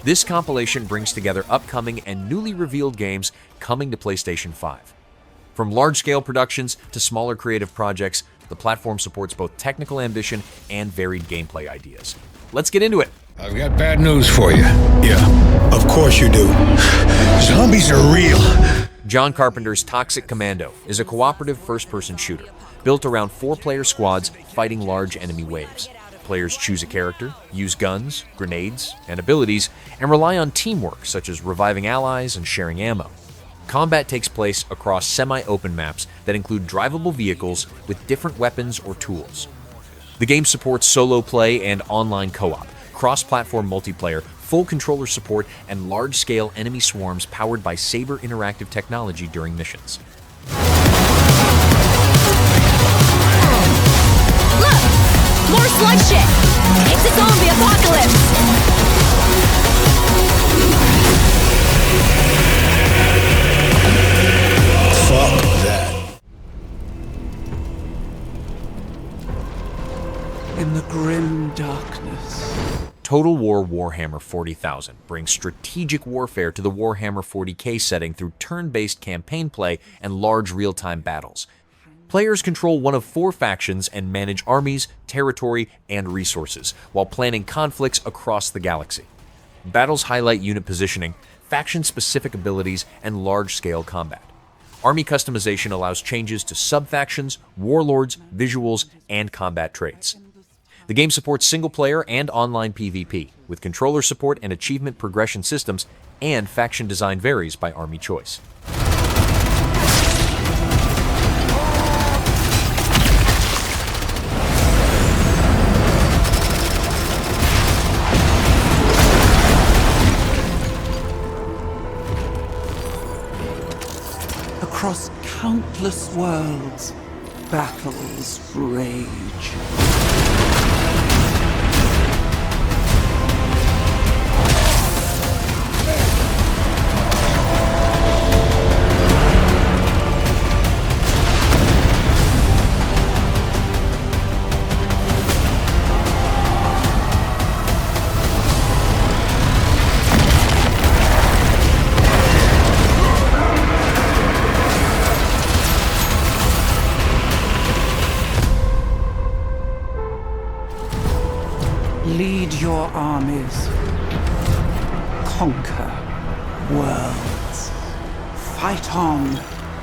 This compilation brings together upcoming and newly revealed games coming to PlayStation 5. From large-scale productions to smaller creative projects, the platform supports both technical ambition and varied gameplay ideas. Let's get into it. I've got bad news for you. Yeah, of course you do. Zombies are real. John Carpenter's Toxic Commando is a cooperative first-person shooter built around 4-player squads fighting large enemy waves. Players choose a character, use guns, grenades, and abilities, and rely on teamwork such as reviving allies and sharing ammo. Combat takes place across semi-open maps that include drivable vehicles with different weapons or tools. The game supports solo play and online co-op, cross-platform multiplayer, full controller support, and large-scale enemy swarms powered by Saber interactive technology during missions. Look! More slug shit! It's a zombie apocalypse! Fuck that. In the grim darkness. Total War Warhammer 40,000 brings strategic warfare to the Warhammer 40k setting through turn-based campaign play and large real-time battles. Players control one of 4 factions and manage armies, territory, and resources, while planning conflicts across the galaxy. Battles highlight unit positioning, faction-specific abilities, and large-scale combat. Army customization allows changes to sub-factions, warlords, visuals, and combat traits. The game supports single-player and online PvP, with controller support and achievement progression systems, and faction design varies by army choice. Across countless worlds, battles rage. Lead your armies. Conquer worlds. Fight on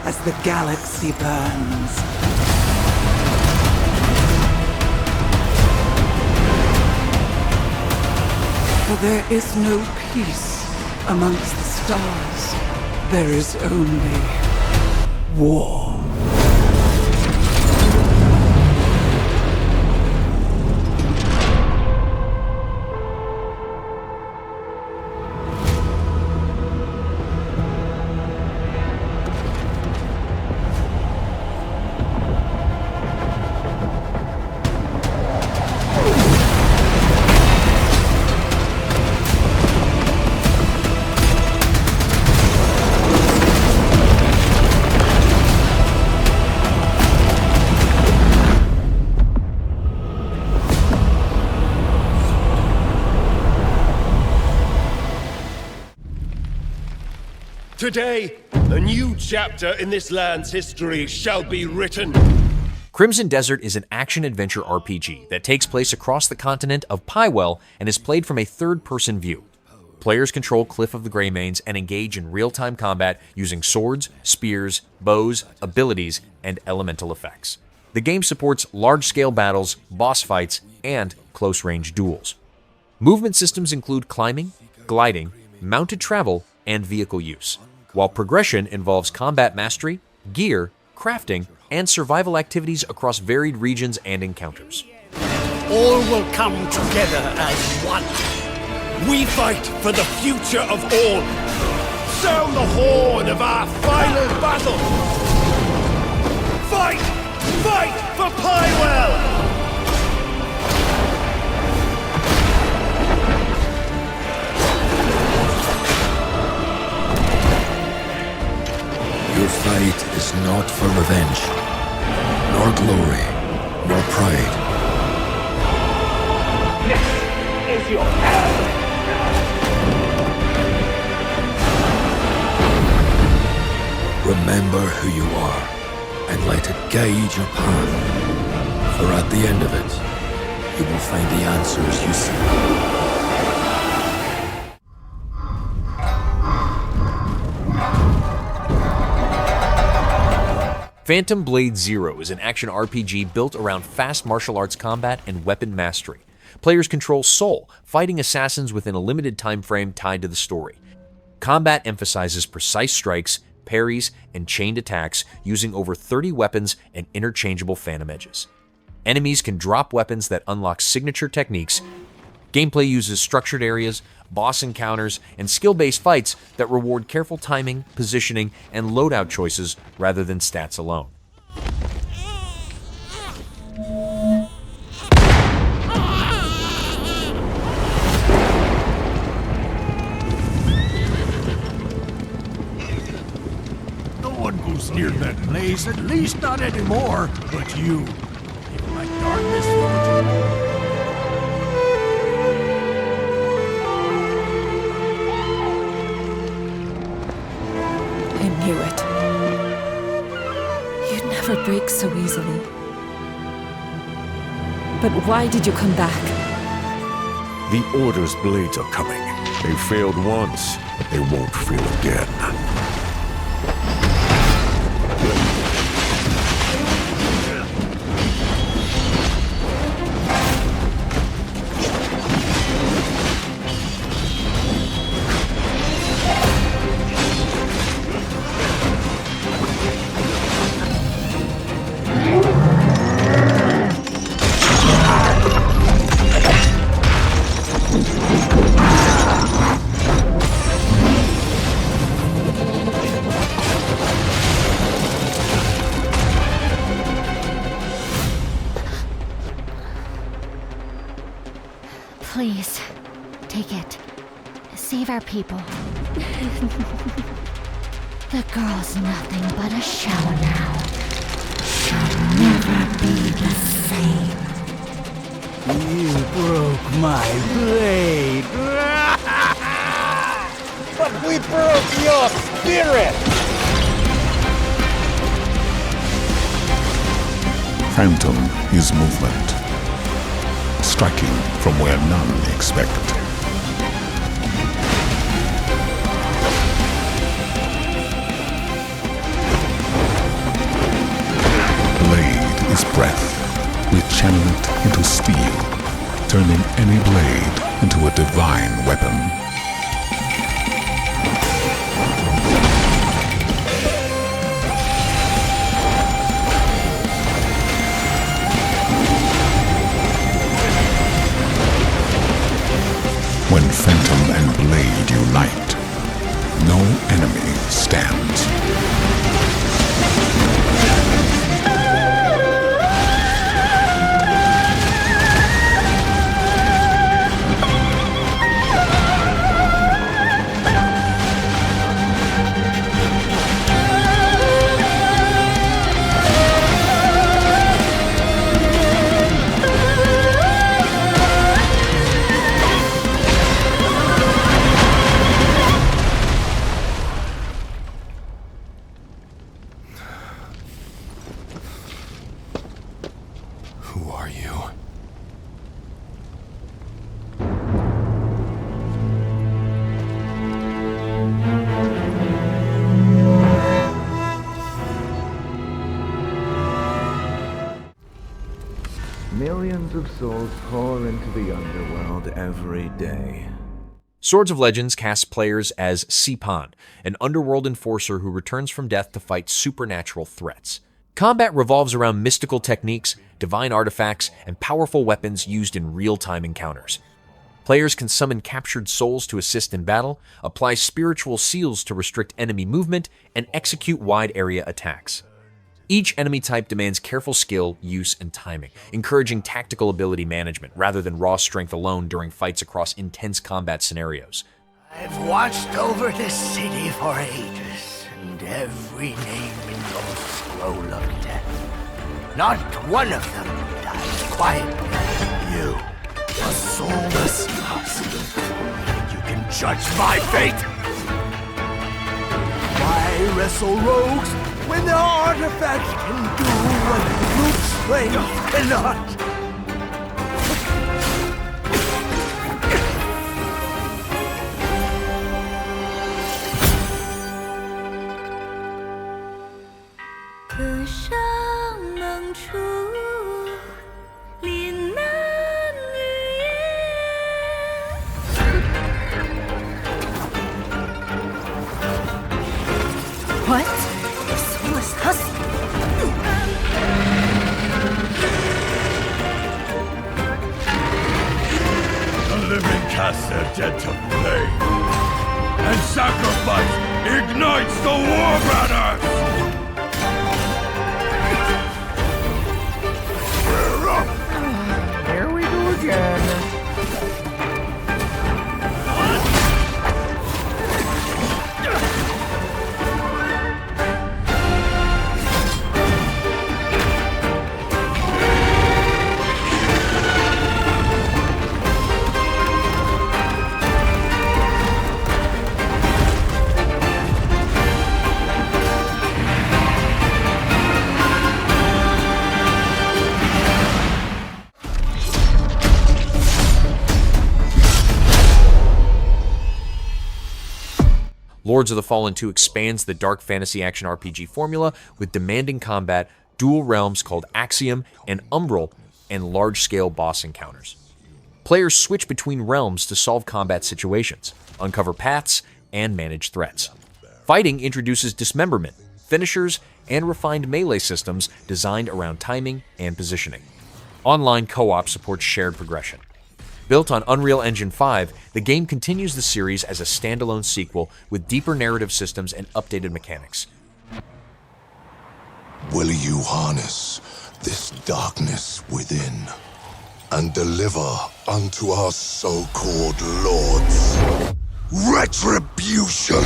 as the galaxy burns. For there is no peace amongst the stars. There is only war. Today, a new chapter in this land's history shall be written. Crimson Desert is an action-adventure RPG that takes place across the continent of Pywell and is played from a third-person view. Players control Cliff of the Greymanes and engage in real-time combat using swords, spears, bows, abilities, and elemental effects. The game supports large-scale battles, boss fights, and close-range duels. Movement systems include climbing, gliding, mounted travel, and vehicle use, while progression involves combat mastery, gear, crafting, and survival activities across varied regions and encounters. All will come together as one. We fight for the future of all. Sound the horn of our final battle. Fight! Fight for Pywell! Your fight is not for revenge, nor glory, nor pride. This is your end. Remember who you are, and let it guide your path. For at the end of it, you will find the answers you seek. Phantom Blade Zero is an action RPG built around fast martial arts combat and weapon mastery. Players control Soul, fighting assassins within a limited time frame tied to the story. Combat emphasizes precise strikes, parries, and chained attacks using over 30 weapons and interchangeable phantom edges. Enemies can drop weapons that unlock signature techniques. Gameplay uses structured areas, boss encounters, and skill-based fights that reward careful timing, positioning, and loadout choices rather than stats alone. No one goes near that place, at least not anymore. But you, even my darkness. I knew it. You'd never break so easily. But why did you come back? The Order's blades are coming. They failed once, but they won't fail again. Please, take it. Save our people. The girl's nothing but a shell now. She'll never be the same. You broke my blade. But we broke your spirit. Phantom is movement, striking from where none expect. Blade is breath. We channel it into steel, turning any blade into a divine weapon. When Phantom and Blade unite, no enemy stands. Who are you? Millions of souls pour into the underworld every day. Swords of Legends casts players as Sipan, an underworld enforcer who returns from death to fight supernatural threats. Combat revolves around mystical techniques, divine artifacts, and powerful weapons used in real-time encounters. Players can summon captured souls to assist in battle, apply spiritual seals to restrict enemy movement, and execute wide-area attacks. Each enemy type demands careful skill, use, and timing, encouraging tactical ability management rather than raw strength alone during fights across intense combat scenarios. I've watched over this city for ages, and every name in your scroll of death. Not one of them dies quietly. You, a soulless husk. You can judge my fate. Why wrestle rogues when the artifact can do what brute strength cannot. What? The soulless husk? The living cast their dead to flame, and sacrifice ignites the war banners! Here we go again. Lords of the Fallen 2 expands the dark fantasy action RPG formula with demanding combat, dual realms called Axiom and Umbral, and large-scale boss encounters. Players switch between realms to solve combat situations, uncover paths, and manage threats. Fighting introduces dismemberment, finishers, and refined melee systems designed around timing and positioning. Online co-op supports shared progression. Built on Unreal Engine 5, the game continues the series as a standalone sequel with deeper narrative systems and updated mechanics. Will you harness this darkness within and deliver unto our so-called lords retribution?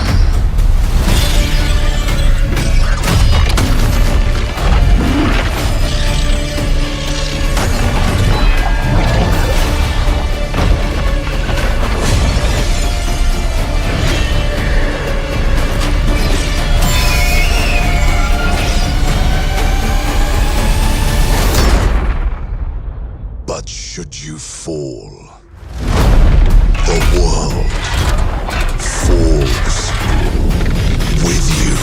Should you fall, the world falls with you.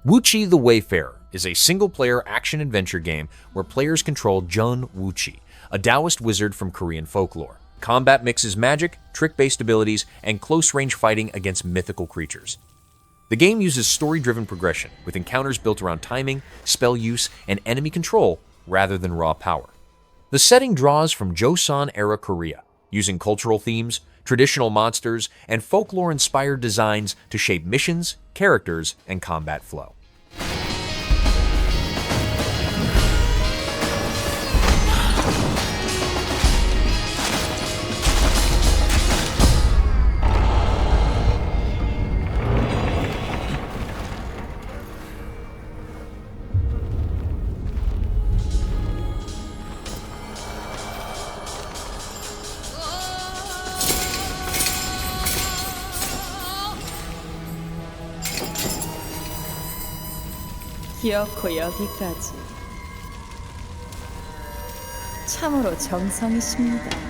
Woochi the Wayfarer is a single-player action-adventure game where players control Zhong Woochi, a Taoist wizard from Korean folklore. Combat mixes magic, trick-based abilities, and close-range fighting against mythical creatures. The game uses story-driven progression, with encounters built around timing, spell use, and enemy control rather than raw power. The setting draws from Joseon-era Korea, using cultural themes, traditional monsters, and folklore-inspired designs to shape missions, characters, and combat flow. 기어코 여기까지. 참으로 정성이십니다.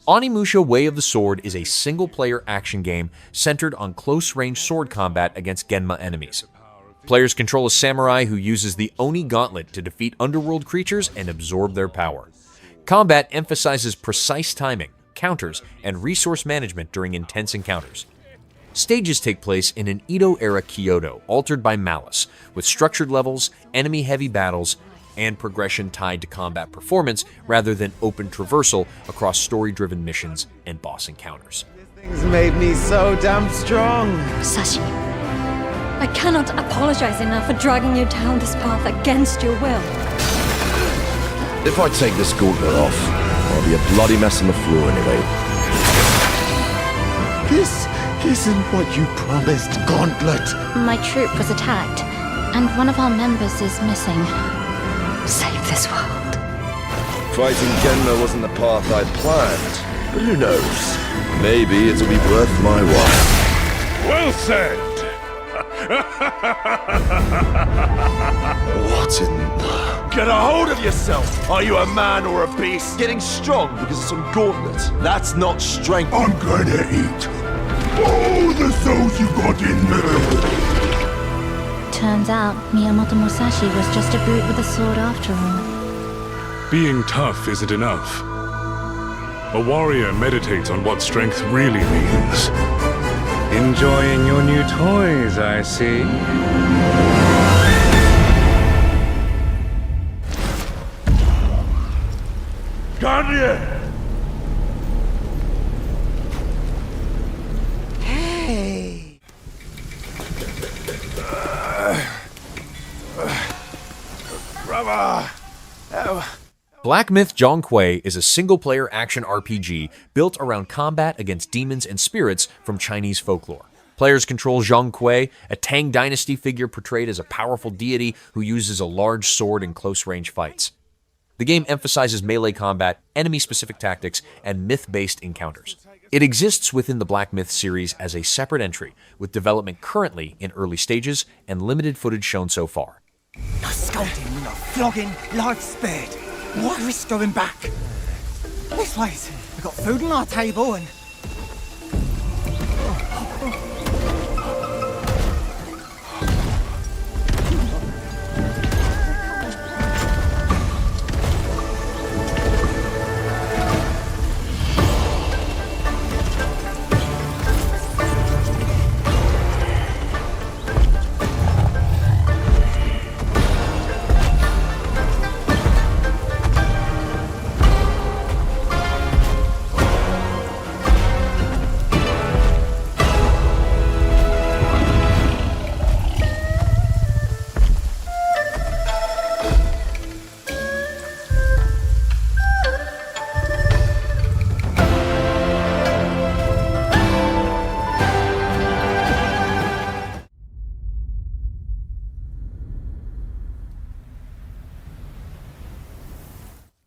Onimusha Way of the Sword is a single-player action game centered on close-range sword combat against Genma enemies. Players control a samurai who uses the Oni Gauntlet to defeat underworld creatures and absorb their power. Combat emphasizes precise timing, counters, and resource management during intense encounters. Stages take place in an Edo-era Kyoto, altered by malice, with structured levels, enemy-heavy battles, and progression tied to combat performance rather than open traversal across story-driven missions and boss encounters. Things made me so damn strong. Sashi, I cannot apologize enough for dragging you down this path against your will. If I take this gauntlet off, I'll be a bloody mess on the floor anyway. This isn't what you promised, Gauntlet. My troop was attacked, and one of our members is missing. Save this world. Fighting Genma wasn't the path I'd planned, but who knows? Maybe it'll be worth my while. Well said! What in the... Get a hold of yourself! Are you a man or a beast? Getting strong because of some gauntlet. That's not strength. I'm gonna eat all the souls you got in there. Turns out, Miyamoto Musashi was just a brute with a sword after all. Being tough isn't enough. A warrior meditates on what strength really means. Enjoying your new toys, I see. Guardian! Black Myth: Zhong is a single-player action RPG built around combat against demons and spirits from Chinese folklore. Players control Zhong, a Tang Dynasty figure portrayed as a powerful deity who uses a large sword in close-range fights. The game emphasizes melee combat, enemy-specific tactics, and myth-based encounters. It exists within the Black Myth series as a separate entry, with development currently in early stages and limited footage shown so far. No scolding, no flogging, life spared. Why risk going back? This place, we've got food on our table and...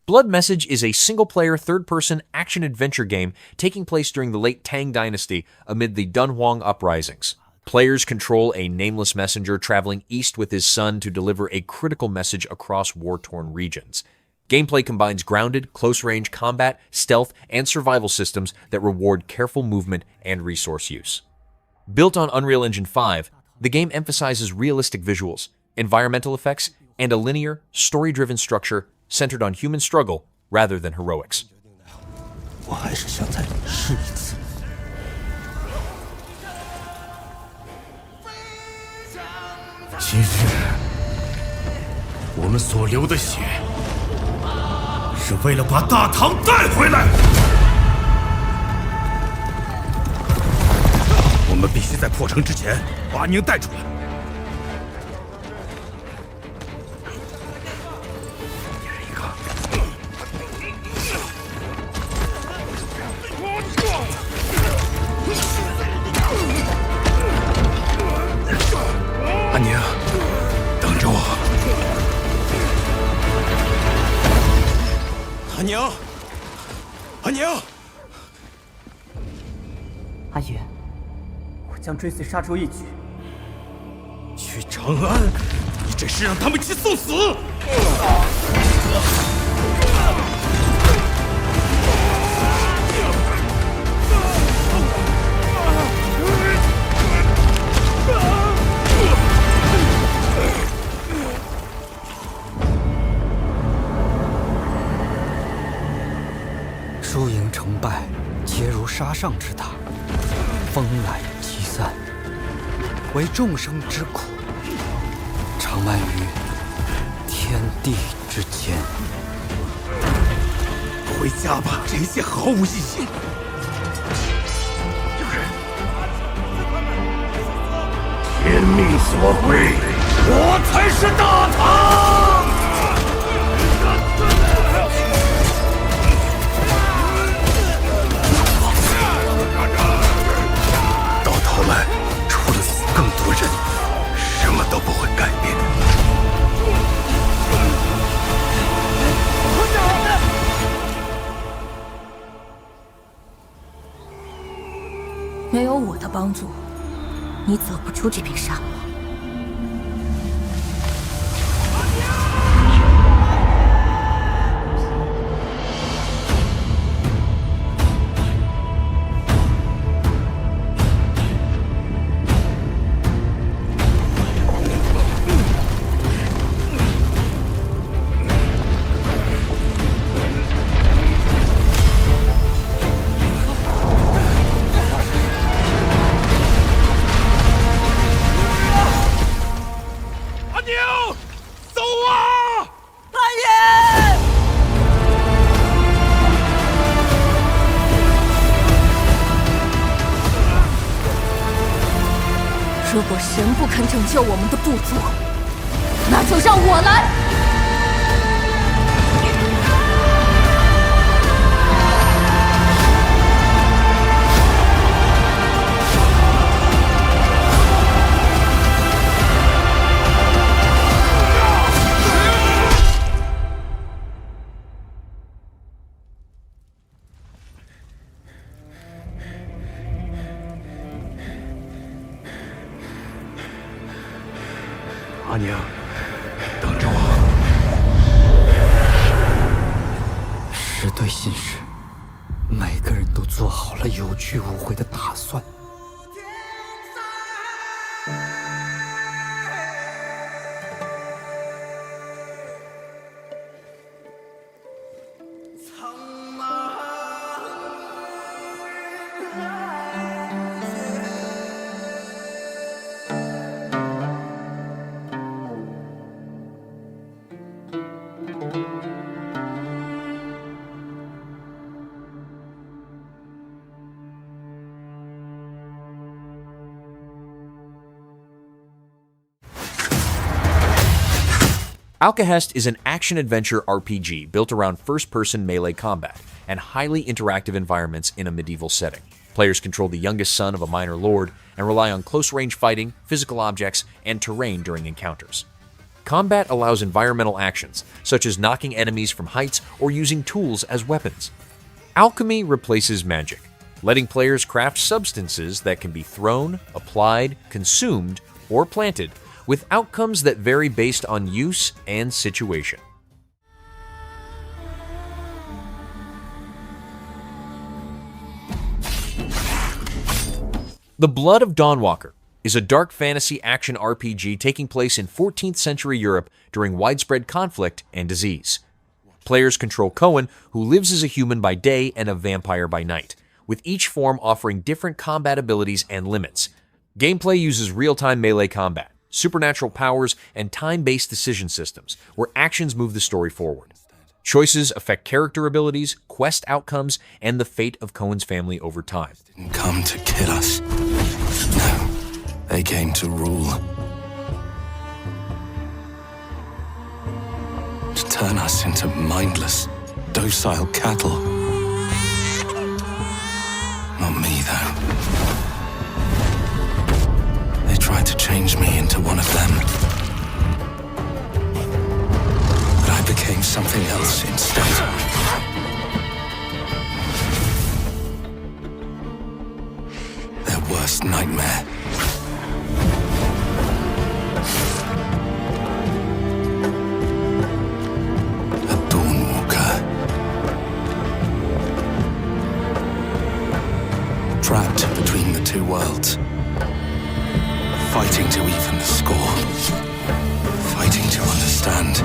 Blood Message is a single-player, third-person action-adventure game taking place during the late Tang Dynasty amid the Dunhuang uprisings. Players control a nameless messenger traveling east with his son to deliver a critical message across war-torn regions. Gameplay combines grounded, close-range combat, stealth, and survival systems that reward careful movement and resource use. Built on Unreal Engine 5, the game emphasizes realistic visuals, environmental effects, and a linear, story-driven structure centered on human struggle rather than heroics. 我还是想再试一次。今日我们所流的血，是为了把大唐带回来。我们必须在破城之前把宁带出来。 阿宁，等着我。阿宁，阿宁，阿爷，我将追随杀出一举。去长安，你这是让他们去送死！败皆如沙上之大，风来即散，为众生之苦，常漫于天地之间。回家吧，这些毫无意义。天命所归，我才是大唐。到头来，除了死更多人，什么都不会改变。没有我的帮助，你走不出这片沙漠。如果神不肯拯救我们的部族，那就让我来。阿娘，等着我。十对信使，每个人都做好了有去无回的打算。Alkahest is an action-adventure RPG built around first-person melee combat and highly interactive environments in a medieval setting. Players control the youngest son of a minor lord and rely on close-range fighting, physical objects, and terrain during encounters. Combat allows environmental actions, such as knocking enemies from heights or using tools as weapons. Alchemy replaces magic, letting players craft substances that can be thrown, applied, consumed, or planted, with outcomes that vary based on use and situation. The Blood of Dawnwalker is a dark fantasy action RPG taking place in 14th century Europe during widespread conflict and disease. Players control Cohen, who lives as a human by day and a vampire by night, with each form offering different combat abilities and limits. Gameplay uses real-time melee combat, supernatural powers, and time-based decision systems, where actions move the story forward. Choices affect character abilities, quest outcomes, and the fate of Cohen's family over time. Didn't come to kill us. No, they came to rule. To turn us into mindless, docile cattle. Not me, though. They tried to change me into one of them. But I became something else instead. Their worst nightmare. A Dawnwalker. Trapped between the two worlds. Fighting to even the score. Fighting to understand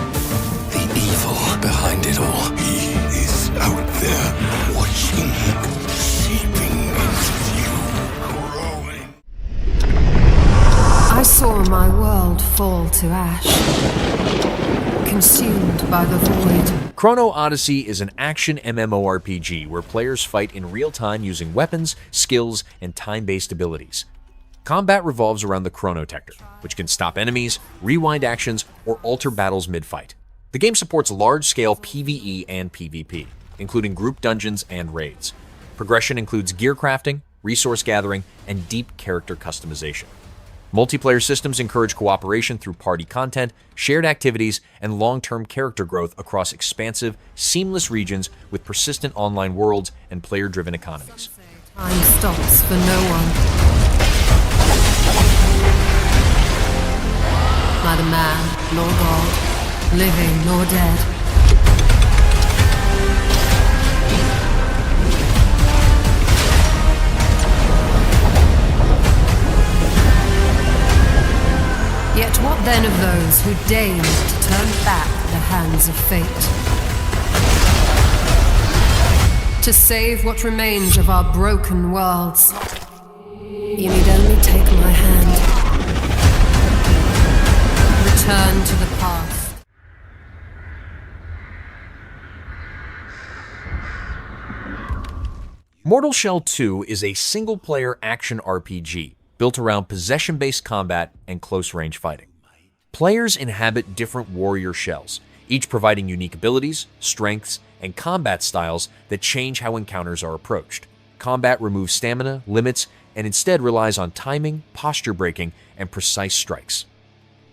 the evil behind it all. He is out there watching, seeping into you, growing. I saw my world fall to ash, consumed by the void. Chrono Odyssey is an action MMORPG where players fight in real time using weapons, skills, and time-based abilities. Combat revolves around the Chronotector, which can stop enemies, rewind actions, or alter battles mid-fight. The game supports large-scale PvE and PvP, including group dungeons and raids. Progression includes gear crafting, resource gathering, and deep character customization. Multiplayer systems encourage cooperation through party content, shared activities, and long-term character growth across expansive, seamless regions with persistent online worlds and player-driven economies. Time stops for no one. Neither man nor god, living nor dead. Yet what then of those who deigned to turn back the hands of fate? To save what remains of our broken worlds, you need only take my hand. Return to the past. Mortal Shell 2 is a single-player action RPG built around possession-based combat and close-range fighting. Players inhabit different warrior shells, each providing unique abilities, strengths, and combat styles that change how encounters are approached. Combat removes stamina, limits, and instead relies on timing, posture breaking, and precise strikes.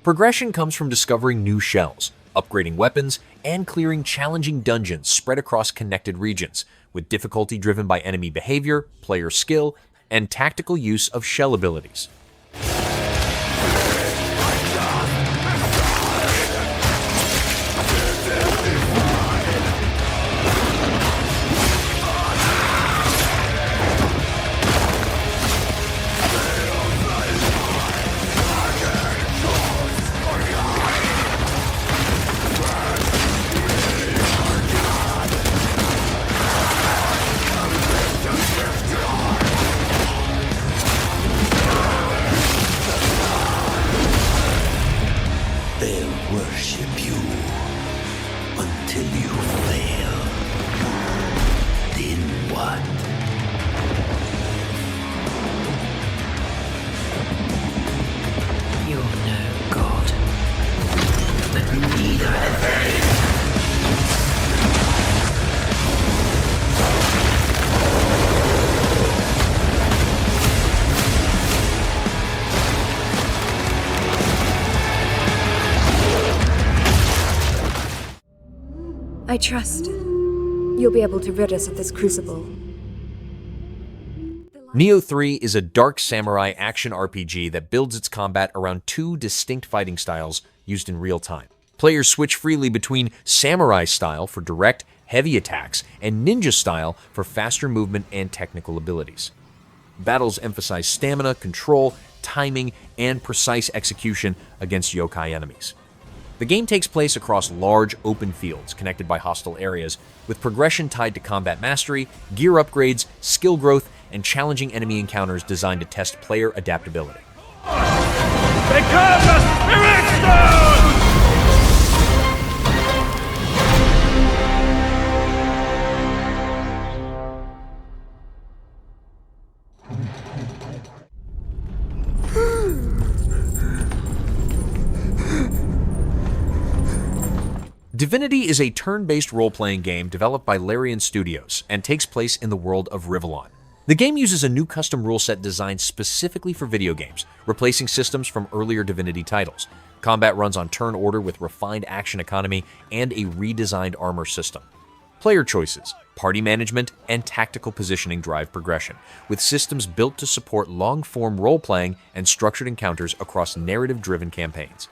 Progression comes from discovering new shells, upgrading weapons, and clearing challenging dungeons spread across connected regions, with difficulty driven by enemy behavior, player skill, and tactical use of shell abilities. I trust you'll be able to rid us of this crucible. Nioh 3 is a dark samurai action RPG that builds its combat around two distinct fighting styles used in real time. Players switch freely between samurai style for direct, heavy attacks and ninja style for faster movement and technical abilities. Battles emphasize stamina, control, timing, and precise execution against yokai enemies. The game takes place across large, open fields connected by hostile areas, with progression tied to combat mastery, gear upgrades, skill growth, and challenging enemy encounters designed to test player adaptability. Become the Spirit Stone! Divinity is a turn-based role-playing game developed by Larian Studios and takes place in the world of Rivellon. The game uses a new custom rule set designed specifically for video games, replacing systems from earlier Divinity titles. Combat runs on turn order with refined action economy and a redesigned armor system. Player choices, party management, and tactical positioning drive progression, with systems built to support long-form role-playing and structured encounters across narrative-driven campaigns.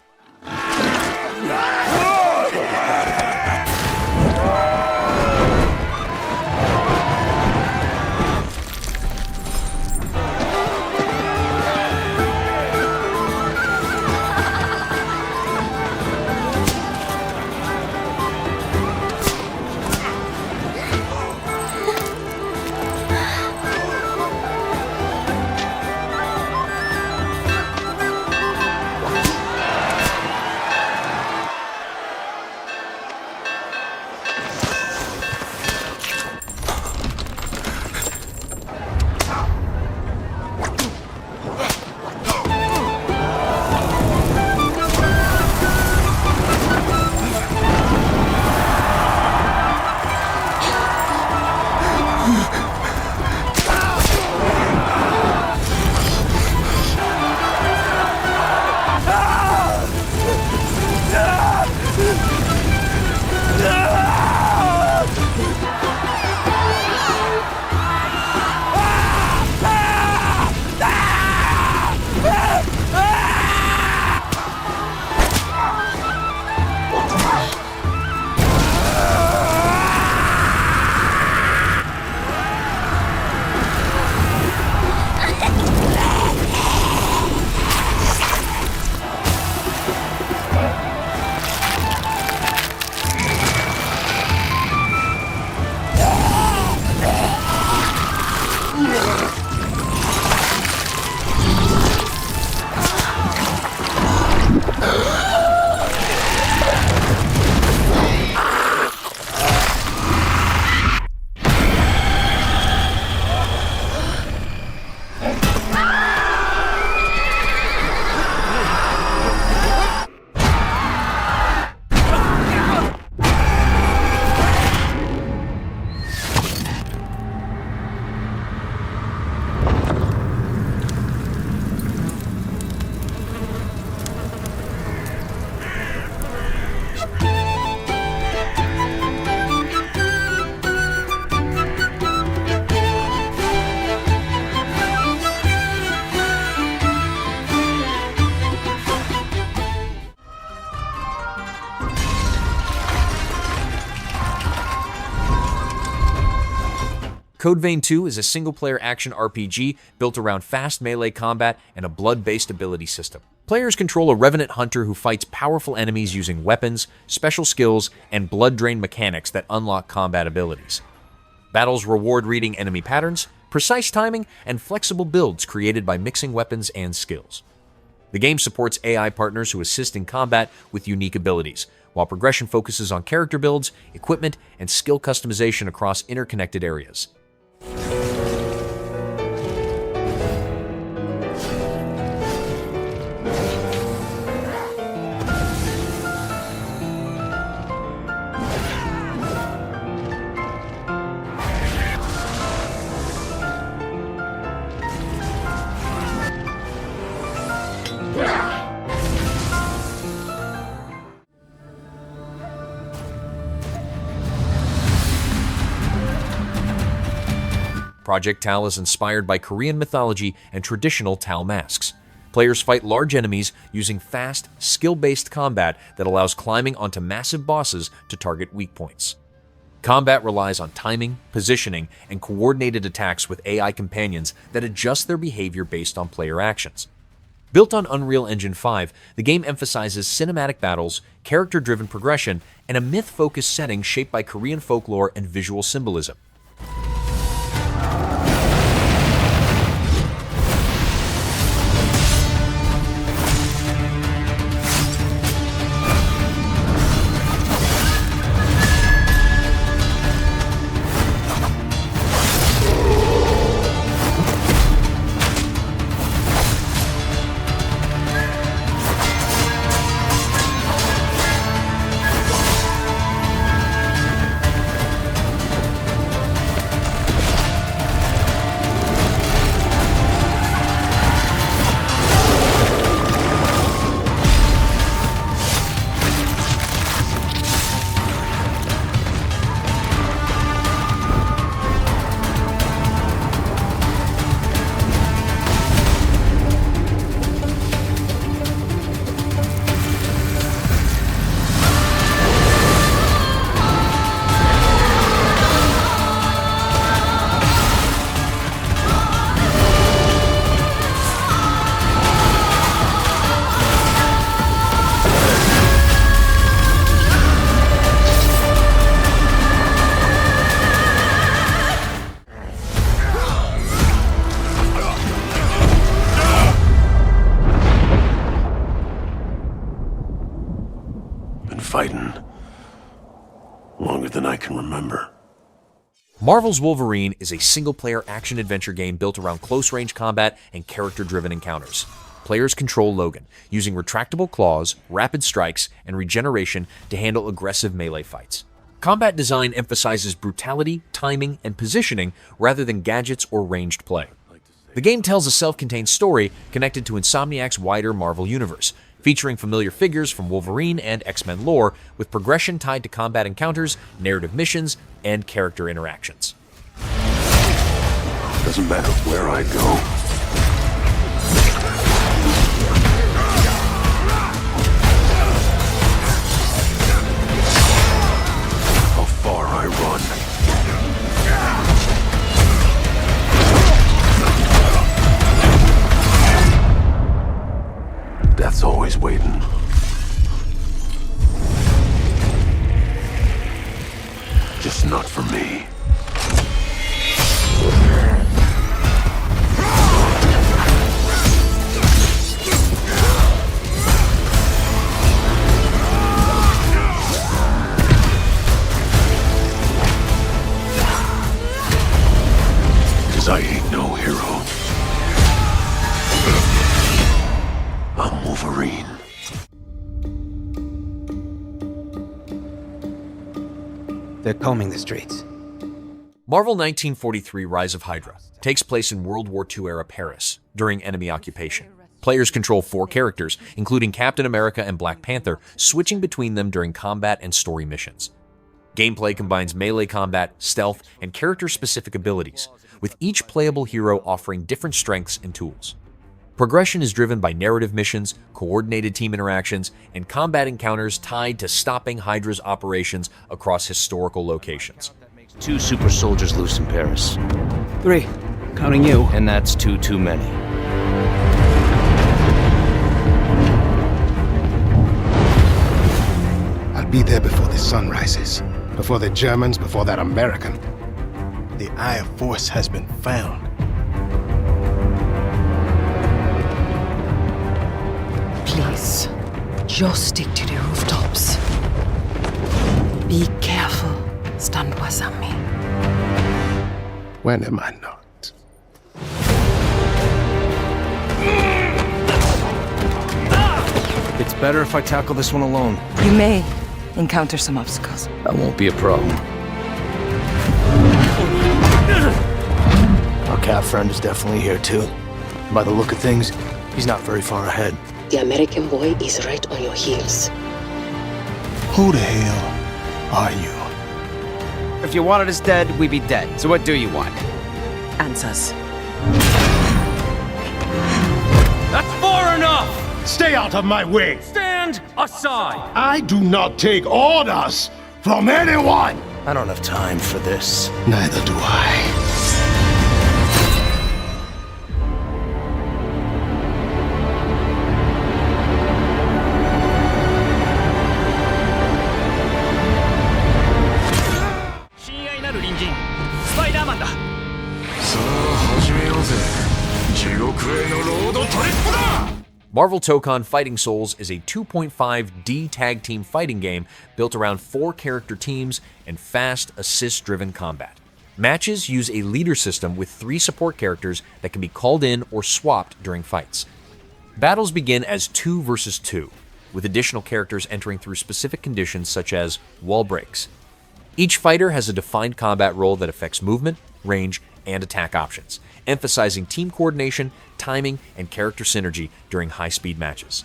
Code Vein 2 is a single-player action RPG built around fast melee combat and a blood-based ability system. Players control a revenant hunter who fights powerful enemies using weapons, special skills, and blood drain mechanics that unlock combat abilities. Battles reward reading enemy patterns, precise timing, and flexible builds created by mixing weapons and skills. The game supports AI partners who assist in combat with unique abilities, while progression focuses on character builds, equipment, and skill customization across interconnected areas. Project Tal is inspired by Korean mythology and traditional Tal masks. Players fight large enemies using fast, skill-based combat that allows climbing onto massive bosses to target weak points. Combat relies on timing, positioning, and coordinated attacks with AI companions that adjust their behavior based on player actions. Built on Unreal Engine 5, the game emphasizes cinematic battles, character-driven progression, and a myth-focused setting shaped by Korean folklore and visual symbolism. Fighting longer than I can remember. Marvel's Wolverine is a single-player action-adventure game built around close-range combat and character-driven encounters. Players control Logan, using retractable claws, rapid strikes, and regeneration to handle aggressive melee fights. Combat design emphasizes brutality, timing, and positioning rather than gadgets or ranged play. The game tells a self-contained story connected to Insomniac's wider Marvel universe, featuring familiar figures from Wolverine and X-Men lore, with progression tied to combat encounters, narrative missions, and character interactions. Doesn't matter where I go. How far I run. Death's always waiting. Just not for me. Because I ain't no hero. I'm Wolverine. They're combing the streets. Marvel 1943 Rise of Hydra takes place in World War II-era Paris during enemy occupation. Players control 4 characters, including Captain America and Black Panther, switching between them during combat and story missions. Gameplay combines melee combat, stealth, and character-specific abilities, with each playable hero offering different strengths and tools. Progression is driven by narrative missions, coordinated team interactions, and combat encounters tied to stopping Hydra's operations across historical locations. 2 super soldiers loose in Paris. 3, counting you. And that's 2 too many. I'll be there before the sun rises. Before the Germans, before that American. The Eye of Force has been found. Please, just stick to the rooftops. Be careful, stand me. When am I not? It's better if I tackle this one alone. You may encounter some obstacles. That won't be a problem. Our cat friend is definitely here too. By the look of things, he's not very far ahead. The American boy is right on your heels. Who the hell are you? If you wanted us dead, we'd be dead. So what do you want? Answers. That's far enough! Stay out of my way! Stand aside! I do not take orders from anyone! I don't have time for this. Neither do I. Marvel Tōkon Fighting Souls is a 2.5D tag team fighting game built around 4 character teams and fast, assist-driven combat. Matches use a leader system with 3 support characters that can be called in or swapped during fights. Battles begin as 2 versus 2, with additional characters entering through specific conditions such as wall breaks. Each fighter has a defined combat role that affects movement, range, and attack options, emphasizing team coordination, timing, and character synergy during high-speed matches.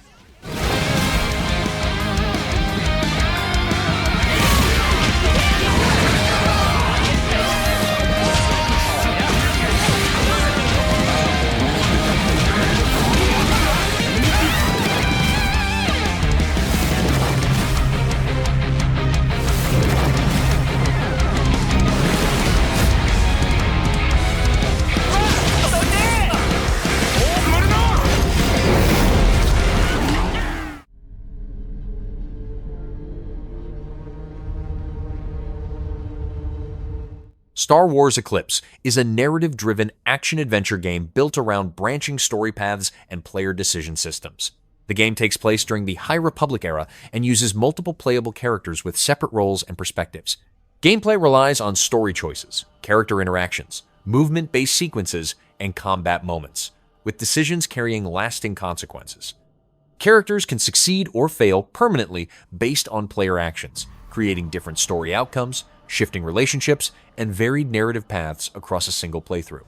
Star Wars Eclipse is a narrative-driven action-adventure game built around branching story paths and player decision systems. The game takes place during the High Republic era and uses multiple playable characters with separate roles and perspectives. Gameplay relies on story choices, character interactions, movement-based sequences, and combat moments, with decisions carrying lasting consequences. Characters can succeed or fail permanently based on player actions, creating different story outcomes, shifting relationships, and varied narrative paths across a single playthrough.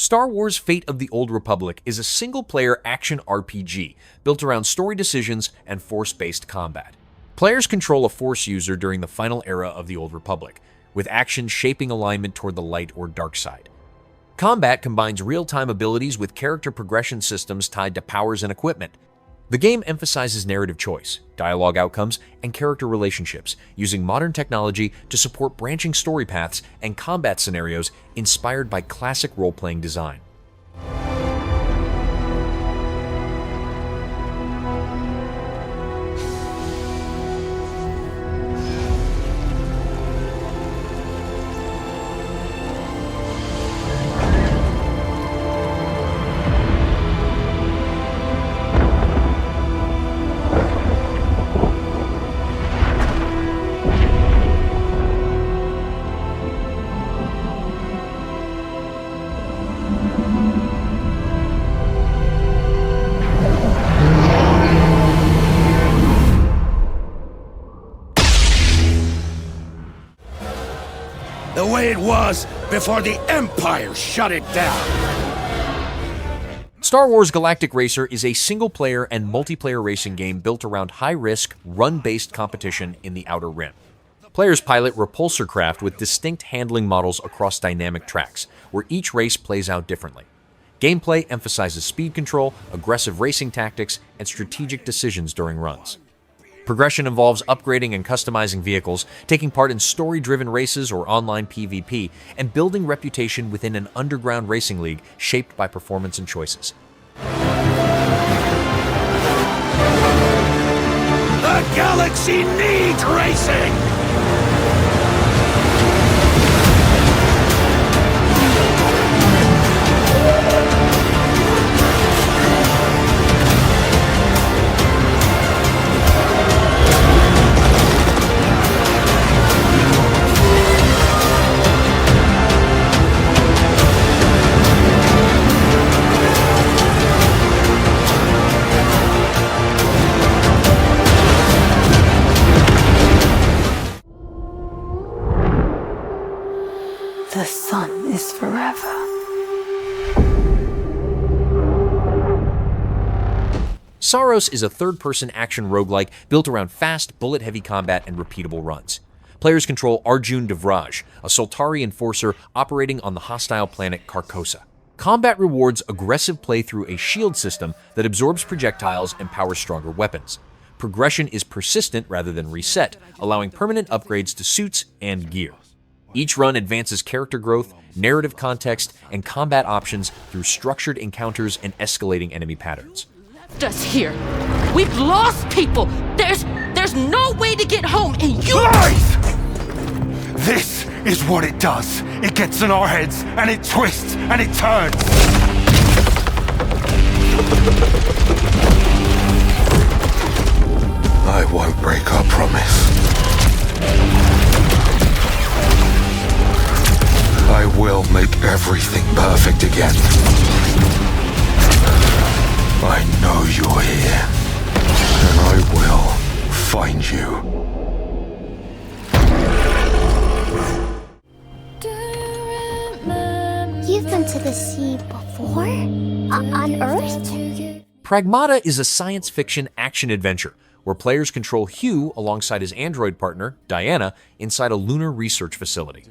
Star Wars Fate of the Old Republic is a single-player action RPG built around story decisions and Force-based combat. Players control a Force user during the final era of the Old Republic, with actions shaping alignment toward the light or dark side. Combat combines real-time abilities with character progression systems tied to powers and equipment. The game emphasizes narrative choice, dialogue outcomes, and character relationships, using modern technology to support branching story paths and combat scenarios inspired by classic role-playing design. The way it was before the Empire shut it down. Star Wars Galactic Racer is a single-player and multiplayer racing game built around high-risk, run-based competition in the Outer Rim. Players pilot repulsor craft with distinct handling models across dynamic tracks, where each race plays out differently. Gameplay emphasizes speed control, aggressive racing tactics, and strategic decisions during runs. Progression involves upgrading and customizing vehicles, taking part in story-driven races or online PvP, and building reputation within an underground racing league shaped by performance and choices. The galaxy needs racing! The sun is forever. Saros is a third-person action roguelike built around fast, bullet-heavy combat and repeatable runs. Players control Arjun Devraj, a Soltari enforcer operating on the hostile planet Carcosa. Combat rewards aggressive play through a shield system that absorbs projectiles and powers stronger weapons. Progression is persistent rather than reset, allowing permanent upgrades to suits and gear. Each run advances character growth, narrative context, and combat options through structured encounters and escalating enemy patterns. Us here. We've lost people. There's no way to get home, and you... Lies! This is what it does. It gets in our heads, and it twists, and it turns. I won't break our promise. I will make everything perfect again. I know you're here, and I will find you. You've been to the sea before? On Earth? Pragmata is a science fiction action-adventure where players control Hugh alongside his android partner, Diana, inside a lunar research facility.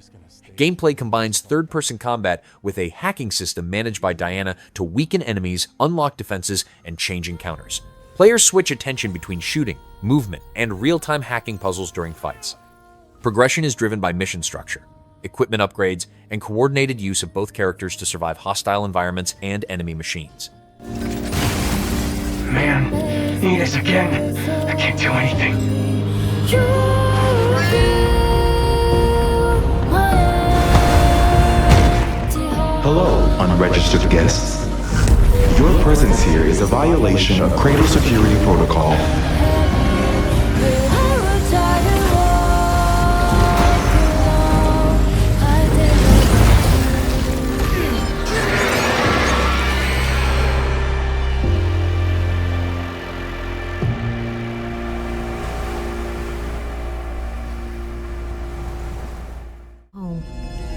Gameplay combines third-person combat with a hacking system managed by Diana to weaken enemies, unlock defenses, and change encounters. Players switch attention between shooting, movement, and real-time hacking puzzles during fights. Progression is driven by mission structure, equipment upgrades, and coordinated use of both characters to survive hostile environments and enemy machines. Man, Enos again. I can't do anything. Hello, unregistered guests. Your presence here is a violation of Cradle Security Protocol.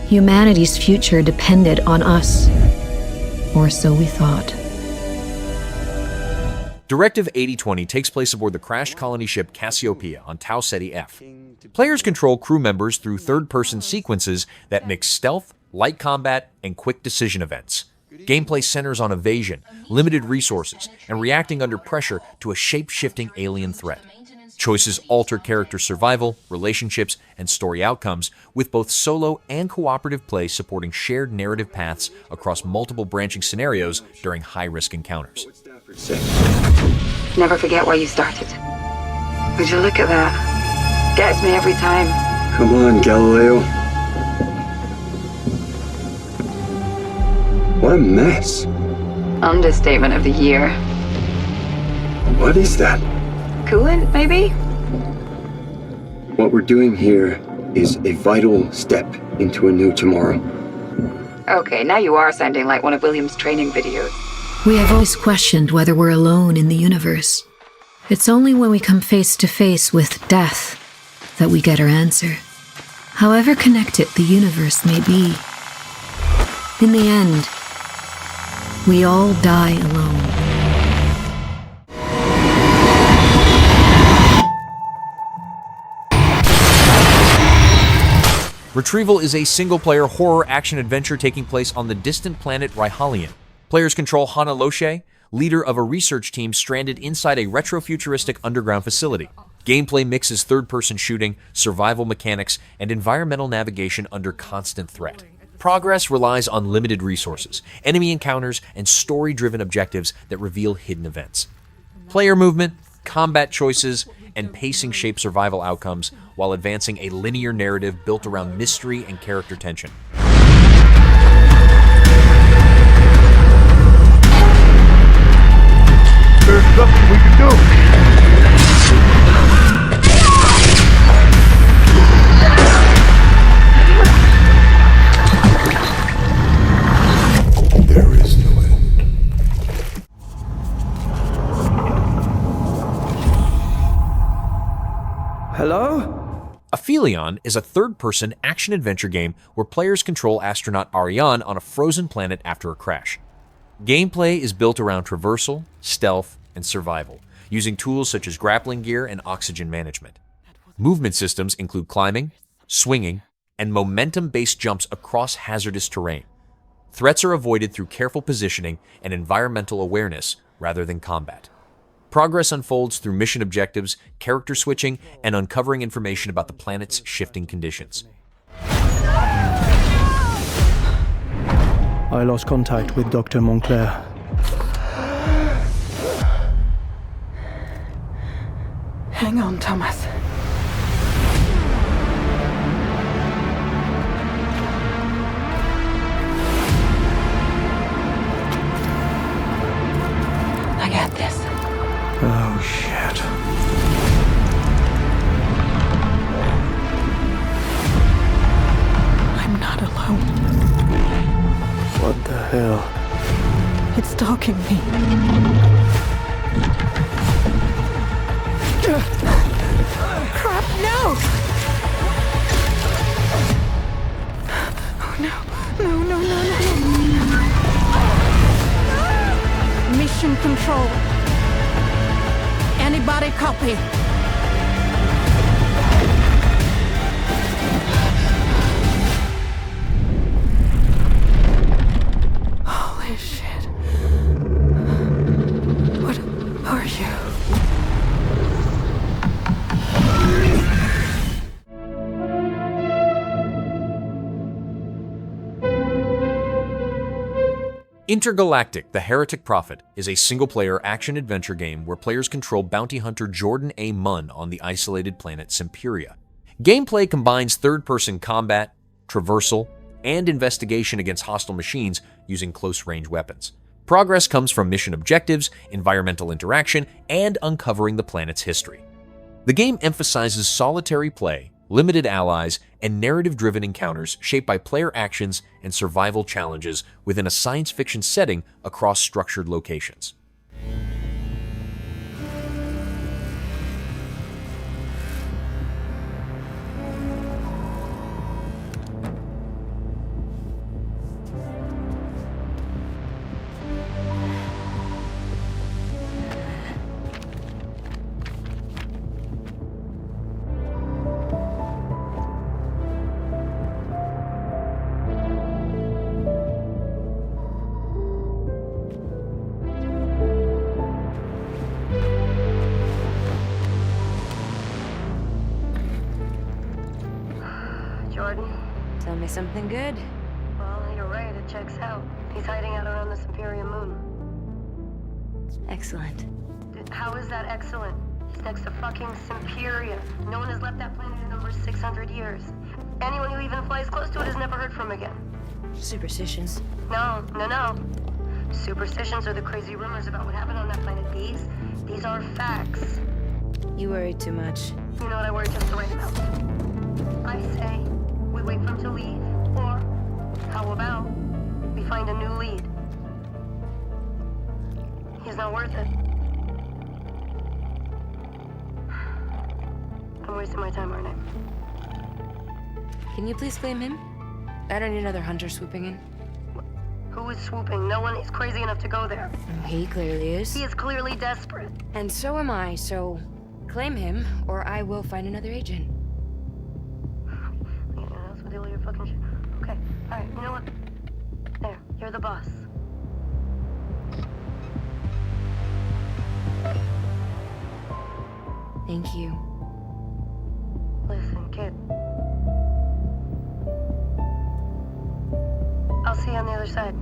Humanity's future depended on us. Or so we thought. Directive 8020 takes place aboard the crashed colony ship Cassiopeia on Tau Ceti F. Players control crew members through third-person sequences that mix stealth, light combat, and quick decision events. Gameplay centers on evasion, limited resources, and reacting under pressure to a shape-shifting alien threat. Choices alter character survival, relationships, and story outcomes, with both solo and cooperative play supporting shared narrative paths across multiple branching scenarios during high-risk encounters. Never forget why you started. Would you look at that? Gets me every time. Come on, Galileo. What a mess. Understatement of the year. What is that? Coolant, maybe? What we're doing here is a vital step into a new tomorrow. Okay, now you are sounding like one of William's training videos. We have always questioned whether we're alone in the universe. It's only when we come face to face with death that we get our answer. However connected the universe may be, in the end, we all die alone. Retrieval is a single-player horror action-adventure taking place on the distant planet Ryhalion. Players control Hana Loche, leader of a research team stranded inside a retrofuturistic underground facility. Gameplay mixes third-person shooting, survival mechanics, and environmental navigation under constant threat. Progress relies on limited resources, enemy encounters, and story-driven objectives that reveal hidden events. Player movement, combat choices, and pacing shape survival outcomes while advancing a linear narrative built around mystery and character tension. There's nothing we can do. There is no end. Hello? Aphelion is a third-person action-adventure game where players control astronaut Ariane on a frozen planet after a crash. Gameplay is built around traversal, stealth, and survival, using tools such as grappling gear and oxygen management. Movement systems include climbing, swinging, and momentum-based jumps across hazardous terrain. Threats are avoided through careful positioning and environmental awareness rather than combat. Progress unfolds through mission objectives, character switching, and uncovering information about the planet's shifting conditions. I lost contact with Dr. Montclair. Hang on, Thomas. I got this. Oh, shit. I'm not alone. What the hell? It's stalking me. Crap, no! Oh, no. No, no, no, no, no. Mission control. Anybody copy? Holy shit. What are you? Intergalactic, the Heretic Prophet, is a single-player action-adventure game where players control bounty hunter Jordan A. Munn on the isolated planet Semperia. Gameplay combines third-person combat, traversal, and investigation against hostile machines using close-range weapons. Progress comes from mission objectives, environmental interaction, and uncovering the planet's history. The game emphasizes solitary play, limited allies, and narrative-driven encounters shaped by player actions and survival challenges within a science fiction setting across structured locations. Tell me something good. Well, you're right, it checks out. He's hiding out around this Imperium moon. Excellent. How is that excellent? He's next to fucking Simperia. No one has left that planet in over 600 years. Anyone who even flies close to it is never heard from again. Superstitions. No. Superstitions are the crazy rumors about what happened on that planet. These are facts. You worry too much. You know what I worry just the right amount. I say we wait for him to leave, or how about we find a new lead? He's not worth it. I'm wasting my time, aren't I? Can you please claim him? I don't need another hunter swooping in. Who is swooping? No one is crazy enough to go there. He clearly is. He is clearly desperate. And so am I, so claim him, or I will find another agent. Anyone else with all your fucking shit? Okay, alright, you know what? There, you're the boss. Thank you. Listen, kid. I'll see you on the other side.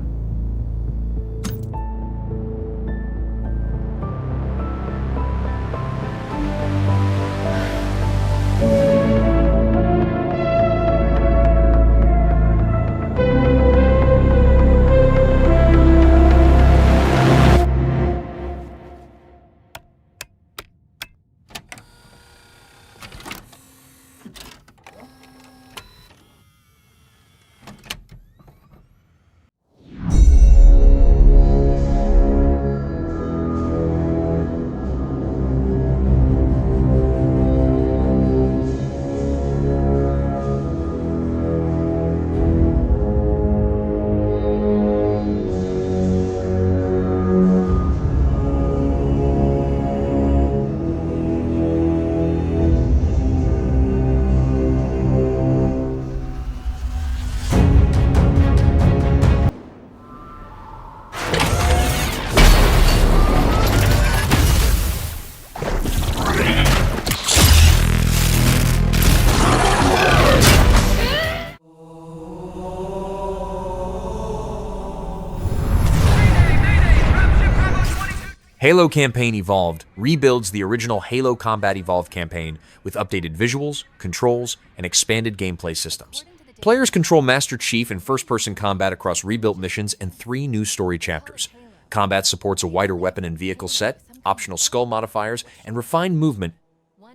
Halo Campaign Evolved rebuilds the original Halo Combat Evolved campaign with updated visuals, controls, and expanded gameplay systems. Players control Master Chief in first-person combat across rebuilt missions and 3 new story chapters. Combat supports a wider weapon and vehicle set, optional skull modifiers, and refined movement.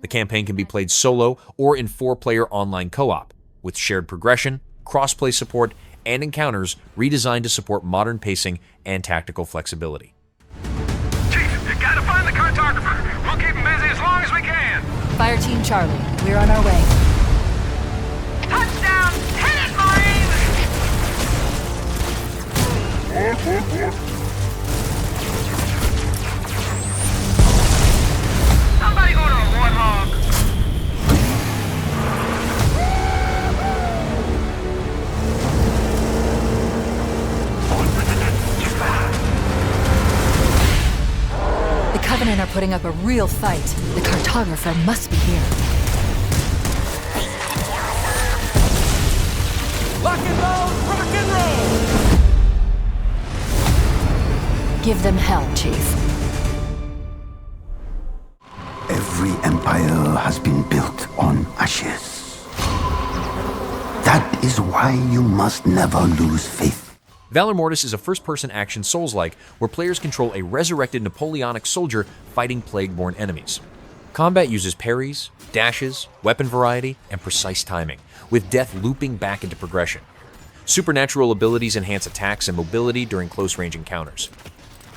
The campaign can be played solo or in 4-player online co-op, with shared progression, cross-play support, and encounters redesigned to support modern pacing and tactical flexibility. Gotta find the cartographer. We'll keep him busy as long as we can. Fire Team Charlie, we're on our way. Touchdown! Hit it, Marines! Somebody go to a warthog. The Covenant are putting up a real fight. The cartographer must be here. Lock and load, rock and roll! Give them hell, Chief. Every empire has been built on ashes. That is why you must never lose faith. Valor Mortis is a first-person action Souls-like where players control a resurrected Napoleonic soldier fighting plague-born enemies. Combat uses parries, dashes, weapon variety, and precise timing, with death looping back into progression. Supernatural abilities enhance attacks and mobility during close-range encounters.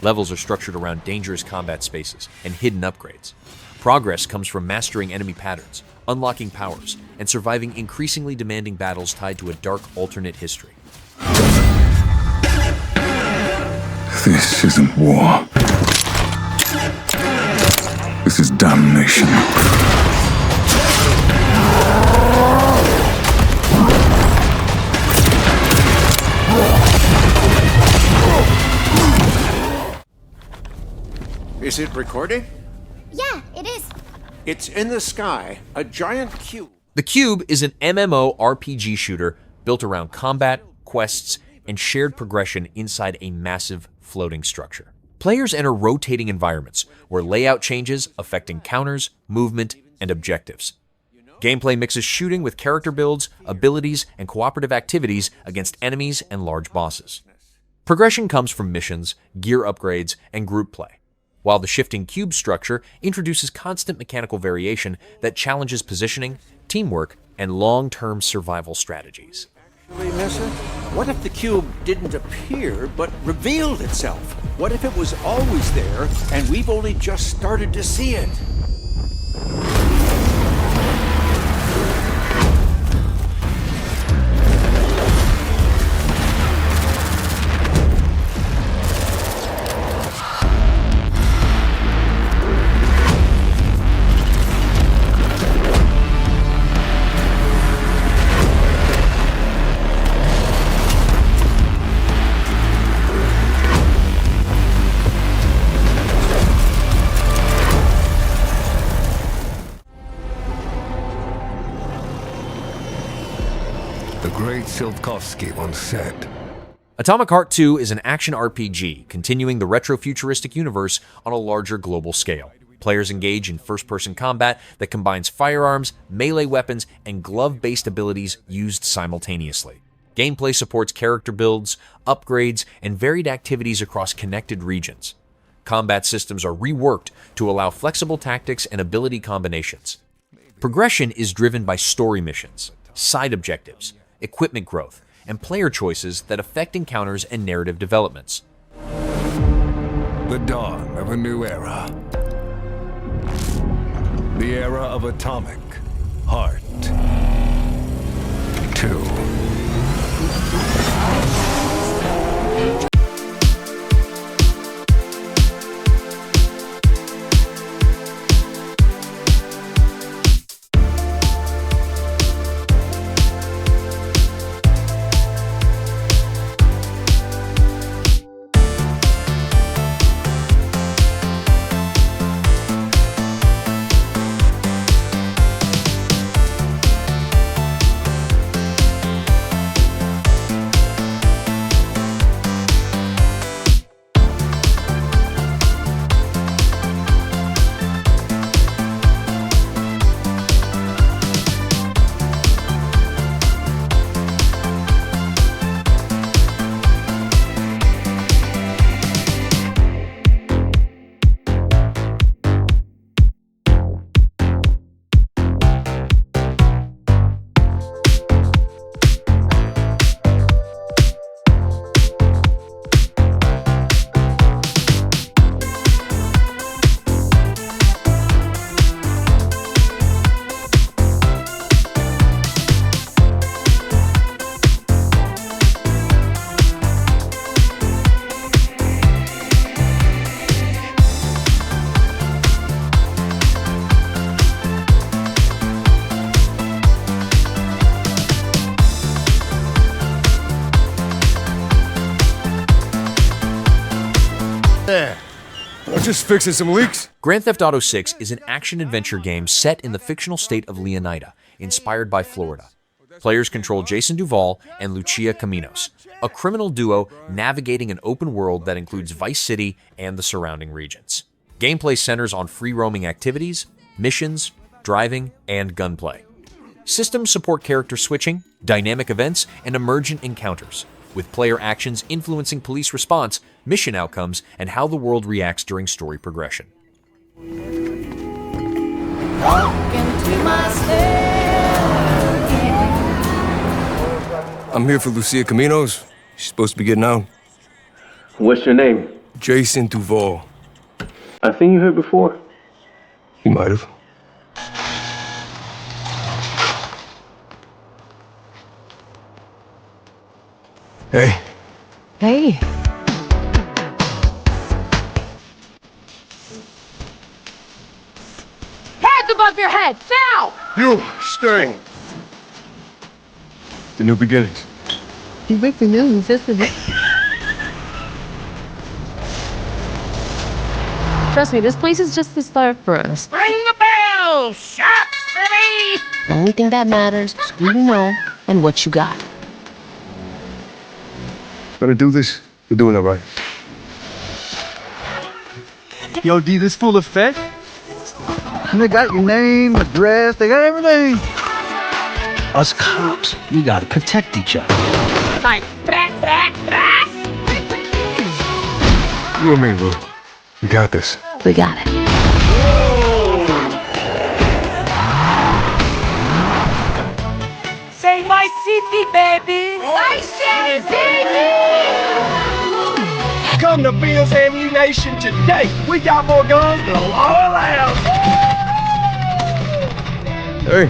Levels are structured around dangerous combat spaces and hidden upgrades. Progress comes from mastering enemy patterns, unlocking powers, and surviving increasingly demanding battles tied to a dark alternate history. This isn't war. This is damnation. Is it recording? Yeah, it is. It's in the sky, a giant cube. The Cube is an MMO RPG shooter built around combat, quests, and shared progression inside a massive floating structure. Players enter rotating environments where layout changes affect encounters, movement, and objectives. Gameplay mixes shooting with character builds, abilities, and cooperative activities against enemies and large bosses. Progression comes from missions, gear upgrades, and group play, while the shifting cube structure introduces constant mechanical variation that challenges positioning, teamwork, and long-term survival strategies. What if the cube didn't appear, but revealed itself? What if it was always there, and we've only just started to see it? Silkovsky once said. Atomic Heart 2 is an action RPG continuing the retro-futuristic universe on a larger global scale. Players engage in first-person combat that combines firearms, melee weapons, and glove-based abilities used simultaneously. Gameplay supports character builds, upgrades, and varied activities across connected regions. Combat systems are reworked to allow flexible tactics and ability combinations. Progression is driven by story missions, side objectives, equipment growth, and player choices that affect encounters and narrative developments. The dawn of a new era. The era of Atomic Heart 2. There. I'm just fixing some leaks. Grand Theft Auto 6 is an action-adventure game set in the fictional state of Leonida, inspired by Florida. Players control Jason Duval and Lucia Caminos, a criminal duo navigating an open world that includes Vice City and the surrounding regions. Gameplay centers on free-roaming activities, missions, driving, and gunplay. Systems support character switching, dynamic events, and emergent encounters, with player actions influencing police response, mission outcomes, and how the world reacts during story progression. I'm here for Lucia Caminos. She's supposed to be getting out. What's your name? Jason Duval. I seen you here before. You might have. Hey. Hey. Hands above your head, now! You, stay. The new beginnings. You break the news, isn't it? Trust me, this place is just the start for us. Ring the bell! Shop for me! The only thing that matters is who you know and what you got. Gotta do this. You're doing it right. Yo, D, this full of fat? And they got your name, address, they got everything. Us cops, we gotta protect each other. You and me, Lou. We got this. We got it. Say my city, baby! I said baby! Come to Bill's Ammunition today. We got more guns than a law allows. Hey.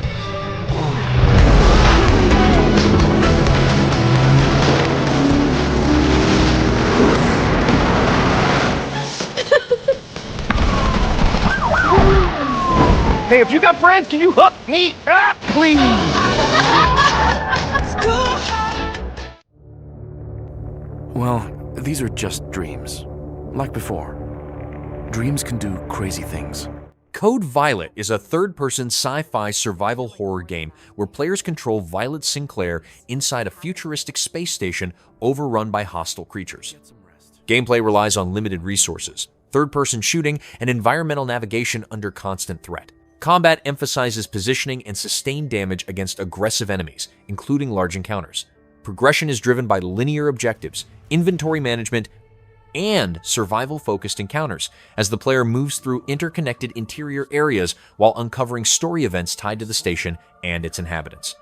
Hey, if you got friends, can you hook me up, please? Well, these are just dreams. Like before. Dreams can do crazy things. Code Violet is a third-person sci-fi survival horror game where players control Violet Sinclair inside a futuristic space station overrun by hostile creatures. Gameplay relies on limited resources, third-person shooting, and environmental navigation under constant threat. Combat emphasizes positioning and sustained damage against aggressive enemies, including large encounters. Progression is driven by linear objectives, inventory management, and survival-focused encounters, as the player moves through interconnected interior areas while uncovering story events tied to the station and its inhabitants.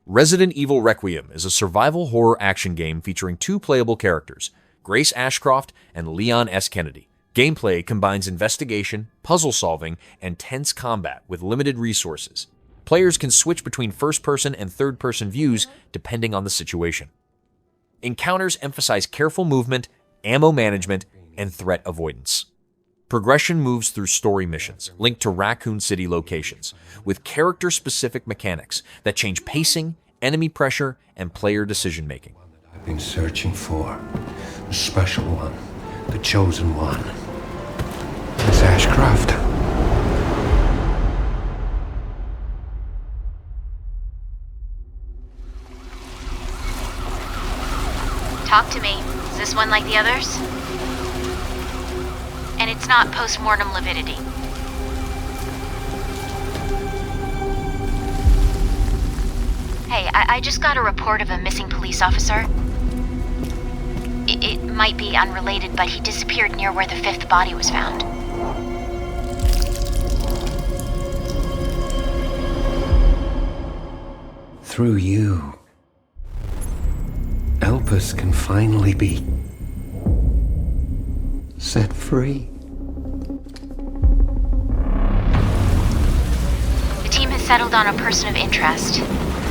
Resident Evil Requiem is a survival horror action game featuring two playable characters, Grace Ashcroft and Leon S. Kennedy. Gameplay combines investigation, puzzle solving, and tense combat with limited resources. Players can switch between first-person and third-person views depending on the situation. Encounters emphasize careful movement, ammo management, and threat avoidance. Progression moves through story missions linked to Raccoon City locations, with character-specific mechanics that change pacing, enemy pressure, and player decision-making. I've been searching for. The special one. The chosen one. Miss Ashcroft. Talk to me. Is this one like the others? And it's not post-mortem lividity. Hey, I just got a report of a missing police officer. It might be unrelated, but he disappeared near where the fifth body was found. Through you, Elpis can finally be set free. The team has settled on a person of interest.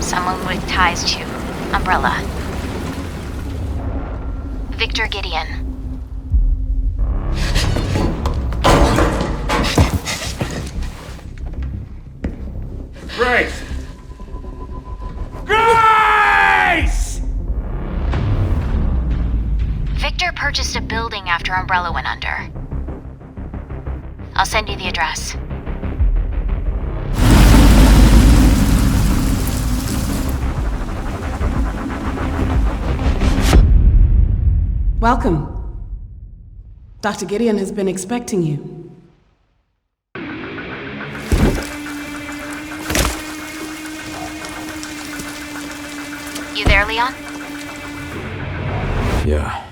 Someone with ties to Umbrella. Victor Gideon. Grace! Grace! Hector purchased a building after Umbrella went under. I'll send you the address. Welcome. Dr. Gideon has been expecting you. You there, Leon? Yeah.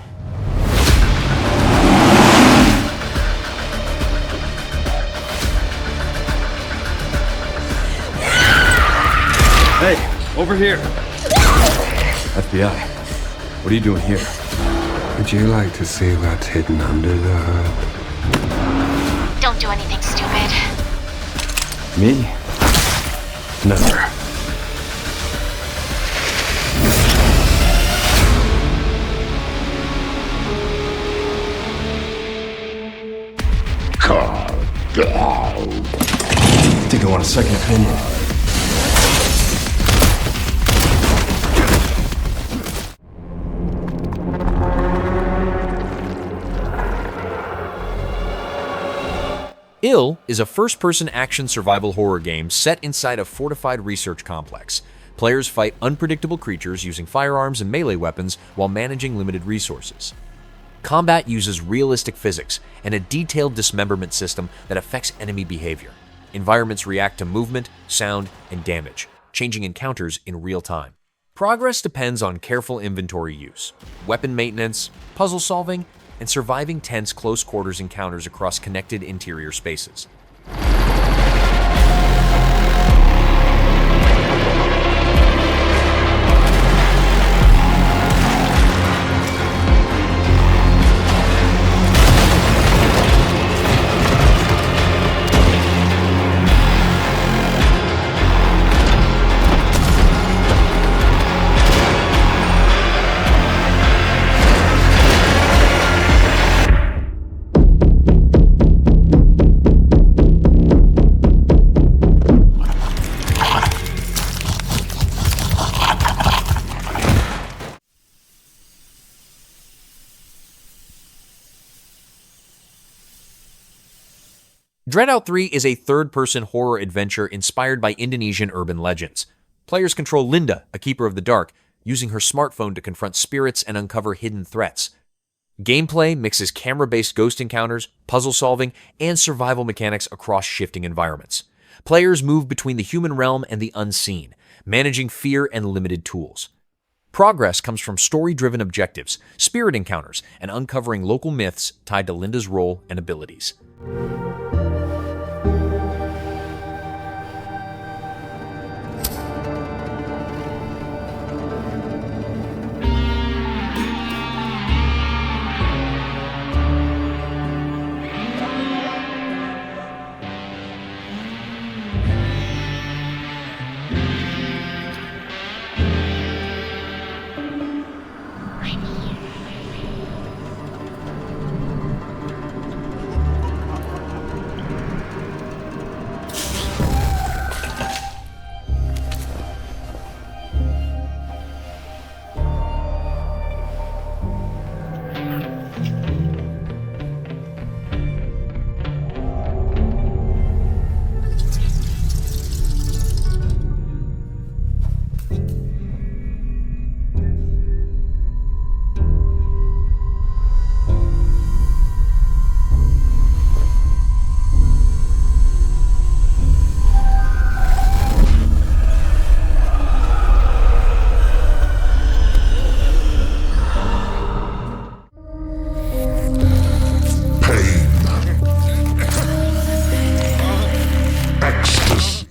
Hey, over here. FBI, what are you doing here? Would you like to see what's hidden under the hood? Don't do anything stupid. Me? Never. I think I want a second opinion. Ill is a first-person action survival horror game set inside a fortified research complex. Players fight unpredictable creatures using firearms and melee weapons while managing limited resources. Combat uses realistic physics and a detailed dismemberment system that affects enemy behavior. Environments react to movement, sound, and damage, changing encounters in real time. Progress depends on careful inventory use, weapon maintenance, puzzle solving, and surviving tense close-quarters encounters across connected interior spaces. DreadOut 3 is a third-person horror adventure inspired by Indonesian urban legends. Players control Linda, a keeper of the dark, using her smartphone to confront spirits and uncover hidden threats. Gameplay mixes camera-based ghost encounters, puzzle solving, and survival mechanics across shifting environments. Players move between the human realm and the unseen, managing fear and limited tools. Progress comes from story-driven objectives, spirit encounters, and uncovering local myths tied to Linda's role and abilities.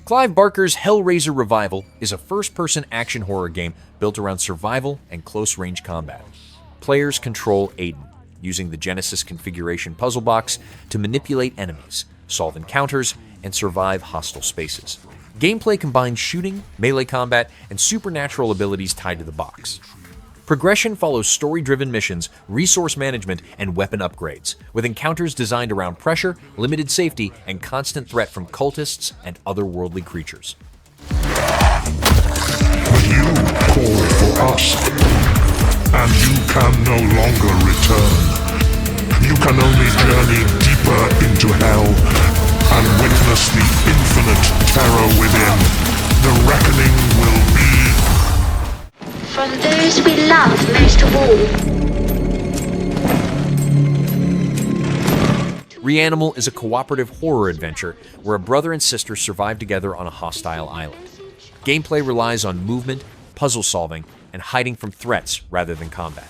Clive Barker's Hellraiser Revival is a first-person action horror game built around survival and close-range combat. Players control Aiden, using the Genesis configuration puzzle box to manipulate enemies, solve encounters, and survive hostile spaces. Gameplay combines shooting, melee combat, and supernatural abilities tied to the box. Progression follows story-driven missions, resource management, and weapon upgrades, with encounters designed around pressure, limited safety, and constant threat from cultists and otherworldly creatures. You called for us, and you can no longer return. You can only journey deeper into hell and witness the infinite terror within. The reckoning will be from those we love most of all. Reanimal is a cooperative horror adventure where a brother and sister survive together on a hostile island. Gameplay relies on movement, puzzle solving, and hiding from threats rather than combat.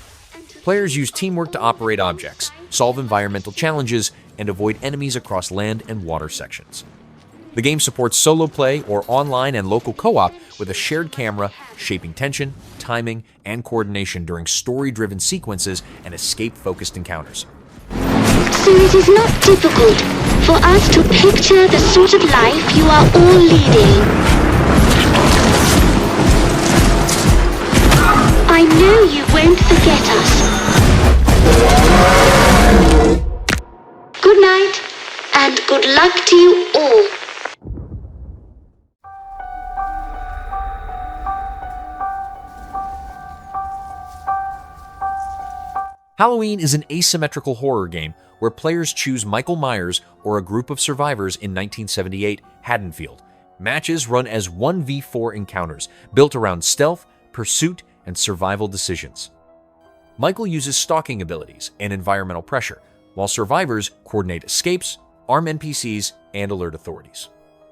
Players use teamwork to operate objects, solve environmental challenges, and avoid enemies across land and water sections. The game supports solo play or online and local co-op with a shared camera, shaping tension, timing, and coordination during story-driven sequences and escape-focused encounters. So it is not difficult for us to picture the sort of life you are all leading. I know you won't forget us. Good night, and good luck to you all. Halloween is an asymmetrical horror game where players choose Michael Myers or a group of survivors in 1978 Haddonfield. Matches run as 1v4 encounters built around stealth, pursuit, and survival decisions. Michael uses stalking abilities and environmental pressure, while survivors coordinate escapes, arm NPCs, and alert authorities.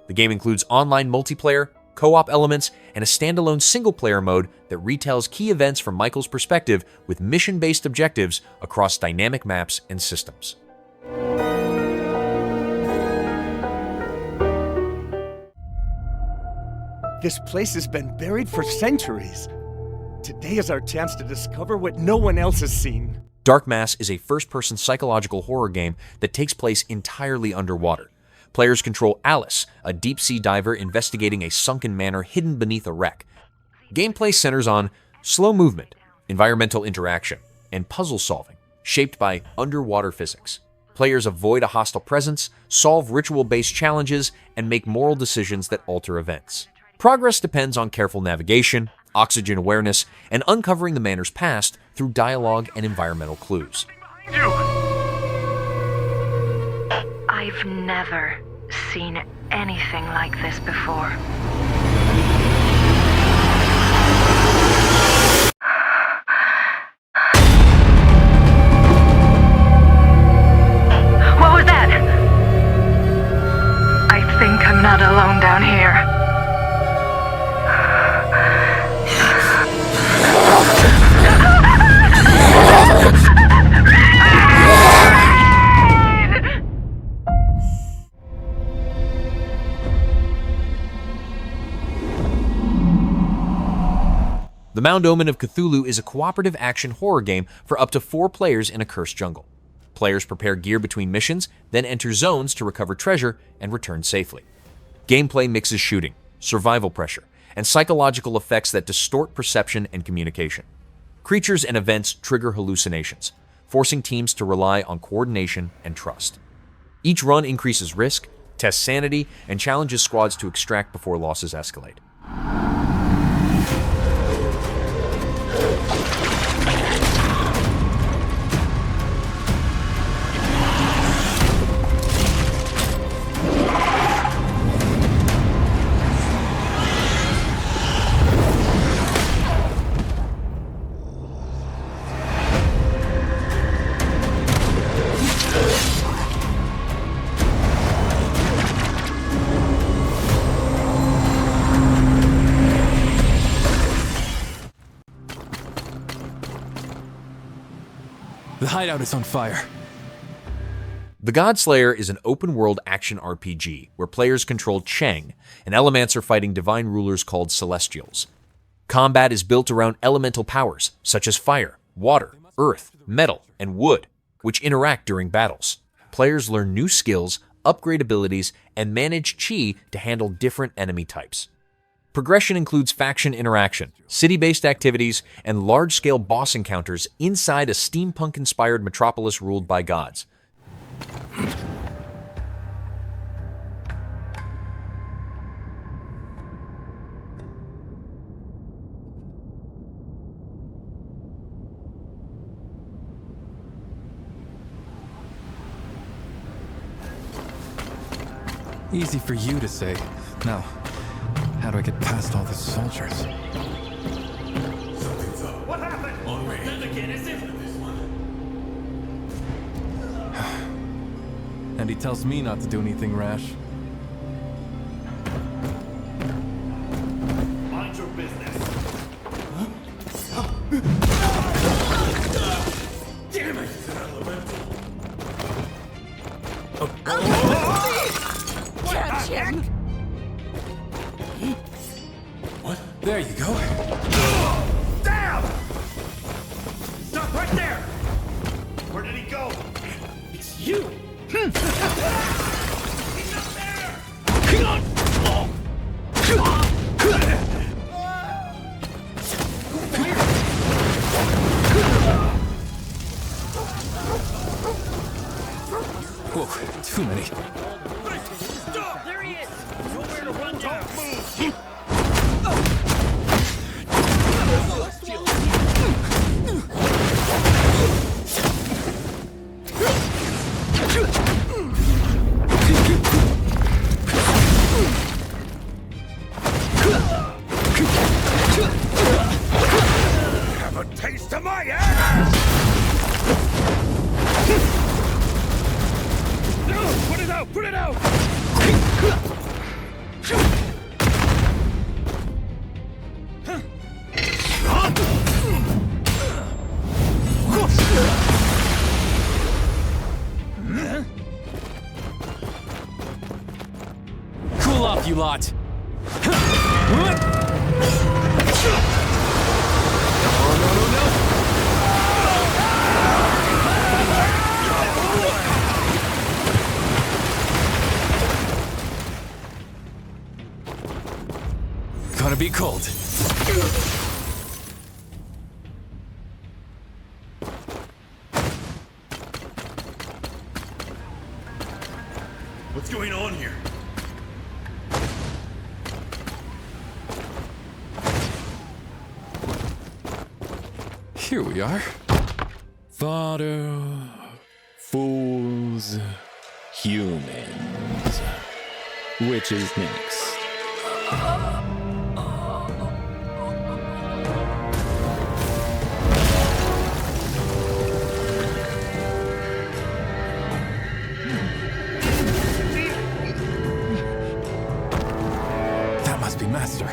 The game includes online multiplayer, co-op elements, and a standalone single-player mode that retells key events from Michael's perspective with mission-based objectives across dynamic maps and systems. This place has been buried for centuries. Today is our chance to discover what no one else has seen. Dark Mass is a first-person psychological horror game that takes place entirely underwater. Players control Alice, a deep-sea diver investigating a sunken manor hidden beneath a wreck. Gameplay centers on slow movement, environmental interaction, and puzzle solving, shaped by underwater physics. Players avoid a hostile presence, solve ritual-based challenges, and make moral decisions that alter events. Progress depends on careful navigation, oxygen awareness, and uncovering the manor's past through dialogue and environmental clues. I've never seen anything like this before. What was that? I think I'm not alone down here. The Mound Omen of Cthulhu is a cooperative action horror game for up to 4 players in a cursed jungle. Players prepare gear between missions, then enter zones to recover treasure and return safely. Gameplay mixes shooting, survival pressure, and psychological effects that distort perception and communication. Creatures and events trigger hallucinations, forcing teams to rely on coordination and trust. Each run increases risk, tests sanity, and challenges squads to extract before losses escalate. The hideout is on fire. The Godslayer is an open-world action RPG where players control Cheng, an Elemancer fighting divine rulers called Celestials. Combat is built around elemental powers such as fire, water, earth, metal, and wood, which interact during battles. Players learn new skills, upgrade abilities, and manage chi to handle different enemy types. Progression includes faction interaction, city-based activities, and large-scale boss encounters inside a steampunk-inspired metropolis ruled by gods. Easy for you to say. Now, how do I get past all the soldiers? What happened? And he tells me not to do anything rash. Mind your business. Damn it! It's an elemental. What? There you go. Damn! Stop right there! Where did he go? It's you! He's up there! Whoa, too many. Stop! There he is! Nowhere to run down! Don't move! Have a taste of my ass! No! Put it out! Put it out! Cool off, you lot! Gonna be cold. What's going on here? Here we are. Fodder, fools, humans. Which is next? That must be Master.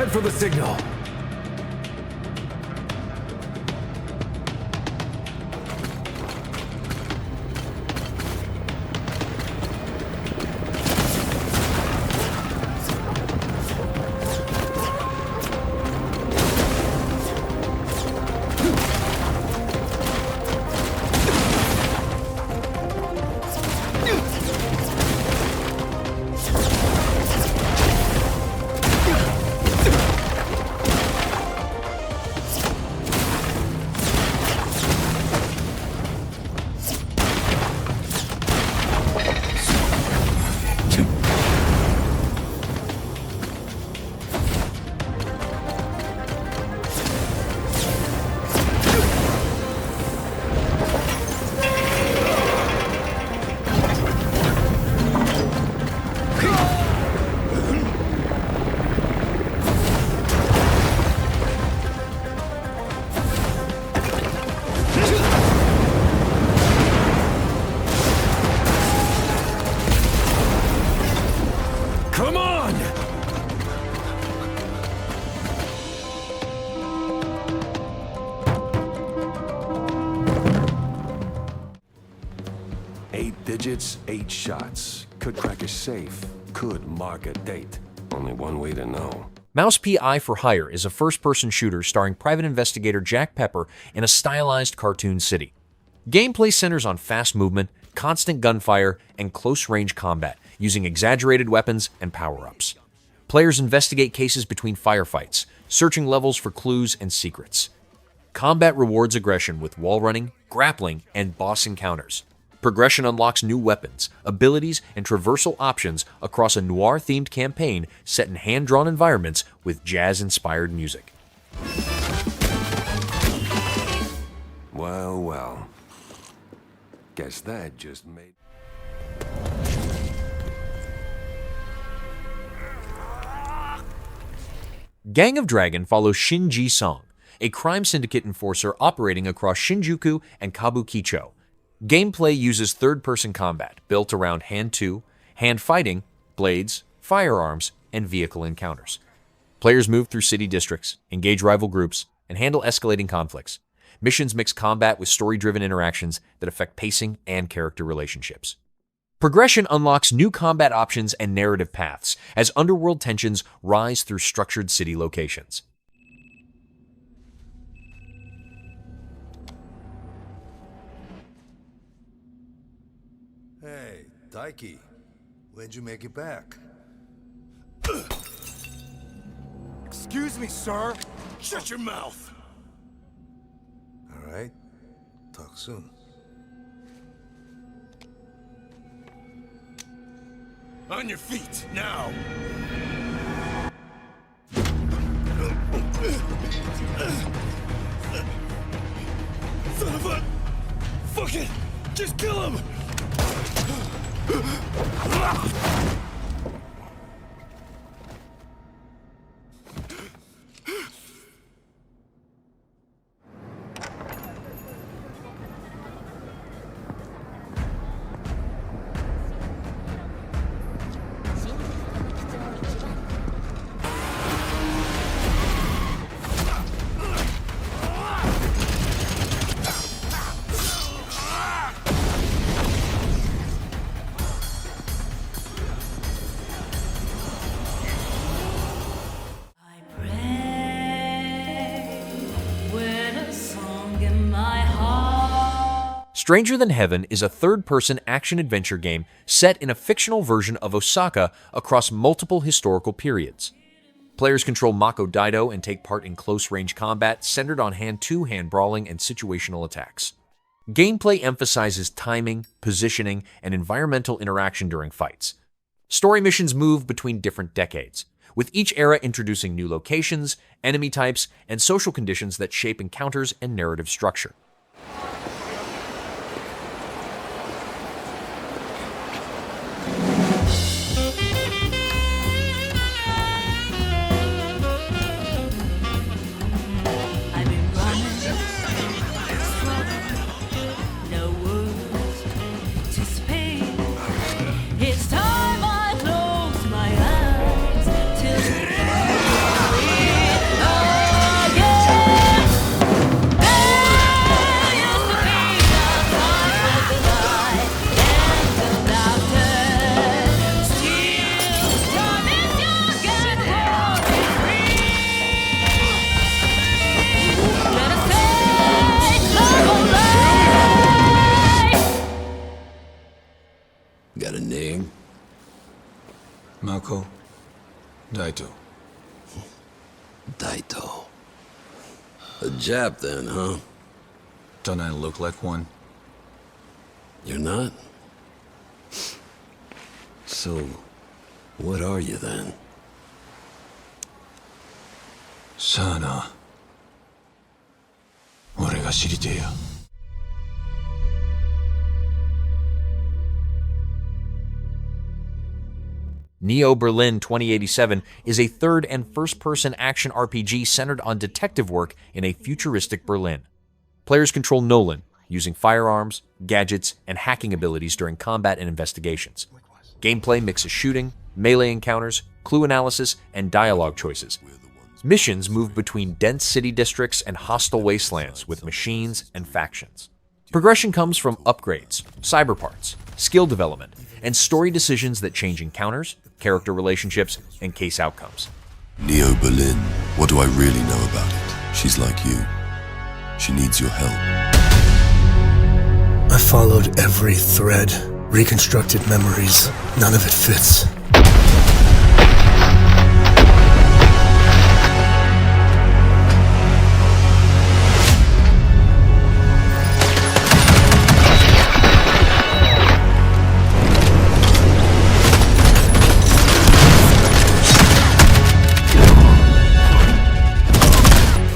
Head for the signal. Come on! Eight digits, 8 shots. Could crack a safe. Could mark a date. Only one way to know. Mouse P.I. for Hire is a first-person shooter starring private investigator Jack Pepper in a stylized cartoon city. Gameplay centers on fast movement, constant gunfire, and close-range combat, using exaggerated weapons and power-ups. Players investigate cases between firefights, searching levels for clues and secrets. Combat rewards aggression with wall running, grappling, and boss encounters. Progression unlocks new weapons, abilities, and traversal options across a noir-themed campaign set in hand-drawn environments with jazz-inspired music. Well, well. Guess that just made... Gang of Dragon follows Shin Ji-song, a crime syndicate enforcer operating across Shinjuku and Kabukicho. Gameplay uses third-person combat built around hand-to, hand fighting, blades, firearms, and vehicle encounters. Players move through city districts, engage rival groups, and handle escalating conflicts. Missions mix combat with story-driven interactions that affect pacing and character relationships. Progression unlocks new combat options and narrative paths as underworld tensions rise through structured city locations. Hey, Daiki, when'd you make it back? Excuse me, sir. Shut your mouth. All right, talk soon. On your feet, now! Son of a... Fuck it! Just kill him! Stranger Than Heaven is a third-person action-adventure game set in a fictional version of Osaka across multiple historical periods. Players control Mako Daido and take part in close-range combat centered on hand-to-hand brawling and situational attacks. Gameplay emphasizes timing, positioning, and environmental interaction during fights. Story missions move between different decades, with each era introducing new locations, enemy types, and social conditions that shape encounters and narrative structure. Mako, Daito. Daito. A Jap then, huh? Don't I look like one? You're not? So, what are you then? Sana. 俺が知りてえや。Nioh Berlin 2087 is a third and first-person action RPG centered on detective work in a futuristic Berlin. Players control Nolan, using firearms, gadgets, and hacking abilities during combat and investigations. Gameplay mixes shooting, melee encounters, clue analysis, and dialogue choices. Missions move between dense city districts and hostile wastelands with machines and factions. Progression comes from upgrades, cyber parts, skill development, and story decisions that change encounters, character relationships, and case outcomes. Nioh Berlin, what do I really know about it? She's like you. She needs your help. I followed every thread, reconstructed memories. None of it fits.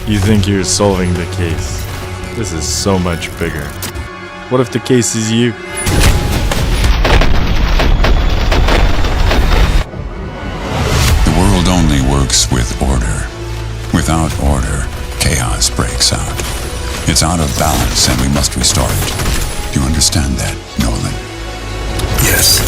You think you're solving the case. This is so much bigger. What if the case is you? The world only works with order. Without order, chaos breaks out. It's out of balance and we must restore it. You understand that, Nolan? Yes.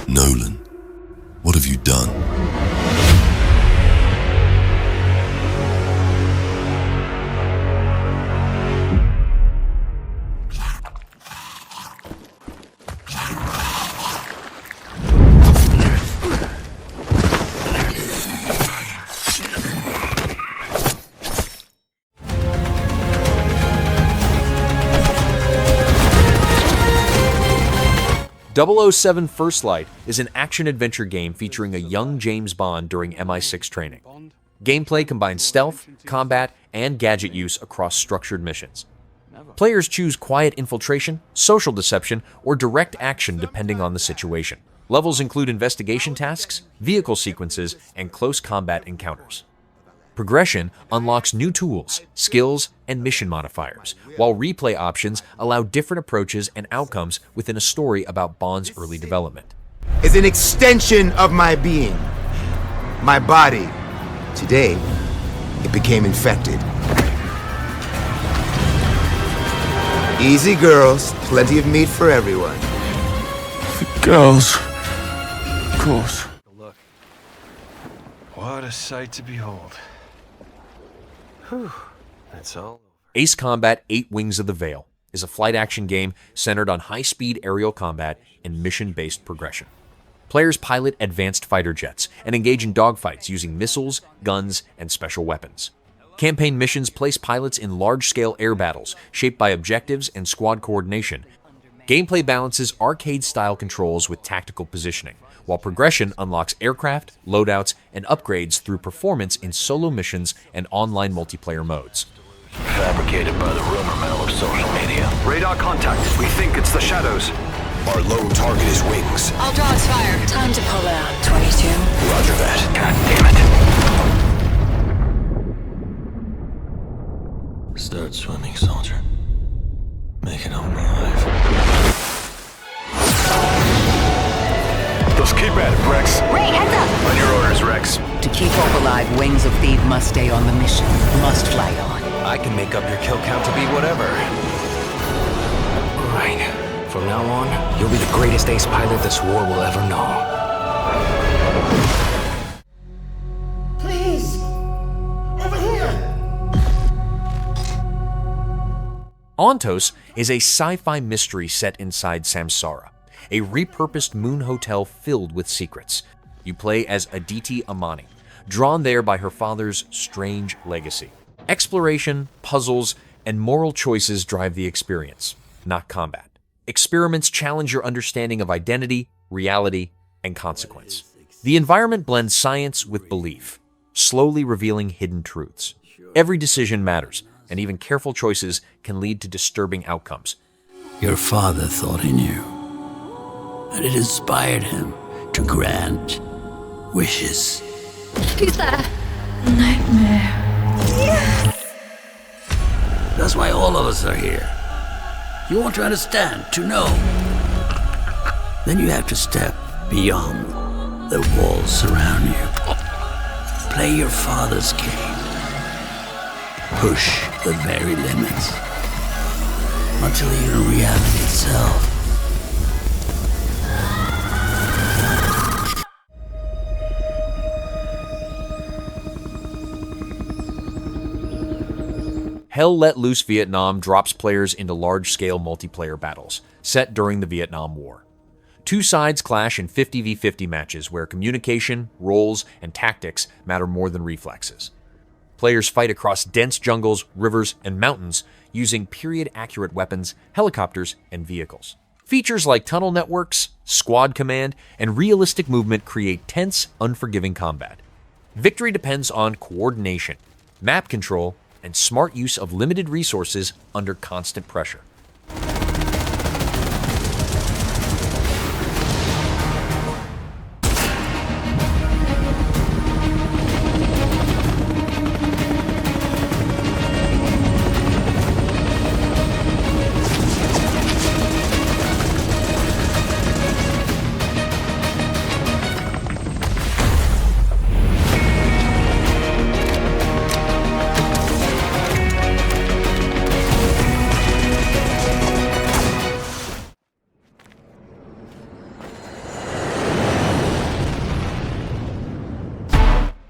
Nolan, what have you done? .007 First Light is an action-adventure game featuring a young James Bond during MI6 training. Gameplay combines stealth, combat, and gadget use across structured missions. Players choose quiet infiltration, social deception, or direct action depending on the situation. Levels include investigation tasks, vehicle sequences, and close combat encounters. Progression unlocks new tools, skills, and mission modifiers, while replay options allow different approaches and outcomes within a story about Bond's early development. Is an extension of my being, my body. Today, it became infected. Easy, girls. Plenty of meat for everyone. Girls. Of course. Look. What a sight to behold. Whew. That's all. Ace Combat 8 Wings of the Veil is a flight action game centered on high-speed aerial combat and mission-based progression. Players pilot advanced fighter jets and engage in dogfights using missiles, guns, and special weapons. Campaign missions place pilots in large-scale air battles shaped by objectives and squad coordination. Gameplay balances arcade-style controls with tactical positioning, while progression unlocks aircraft, loadouts, and upgrades through performance in solo missions and online multiplayer modes. Fabricated by the rumor mill of social media. Radar contact. We think it's the shadows. Our lone target is Wings. All dogs fire. Time to pull out. 22. Roger that. God damn it. Start swimming, soldier. Make it home alive. Let's keep at it, Rex. Ray, heads up! On your orders, Rex. To keep hope alive, Wings of Thief must stay on the mission. Must fly on. I can make up your kill count to be whatever. Right. From now on, you'll be the greatest ace pilot this war will ever know. Ontos is a sci-fi mystery set inside Samsara, a repurposed moon hotel filled with secrets. You play as Aditi Amani, drawn there by her father's strange legacy. Exploration, puzzles, and moral choices drive the experience, not combat. Experiments challenge your understanding of identity, reality, and consequence. The environment blends science with belief, slowly revealing hidden truths. Every decision matters, and even careful choices can lead to disturbing outcomes. Your father thought he knew, and it inspired him to grant wishes. Who's that? Nightmare. Yes! That's why all of us are here. You want to understand, to know. Then you have to step beyond the walls surround you. Play your father's game. Push the very limits until you're reality itself. Hell Let Loose Vietnam drops players into large-scale multiplayer battles, set during the Vietnam War. Two sides clash in 50v50 matches where communication, roles, and tactics matter more than reflexes. Players fight across dense jungles, rivers, and mountains using period-accurate weapons, helicopters, and vehicles. Features like tunnel networks, squad command, and realistic movement create tense, unforgiving combat. Victory depends on coordination, map control, and smart use of limited resources under constant pressure.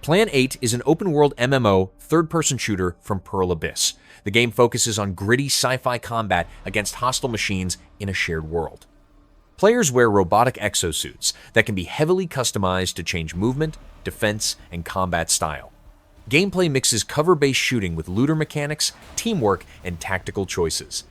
Plan 8 is an open-world MMO third-person shooter from Pearl Abyss. The game focuses on gritty sci-fi combat against hostile machines in a shared world. Players wear robotic exosuits that can be heavily customized to change movement, defense, and combat style. Gameplay mixes cover-based shooting with looter mechanics, teamwork, and tactical choices.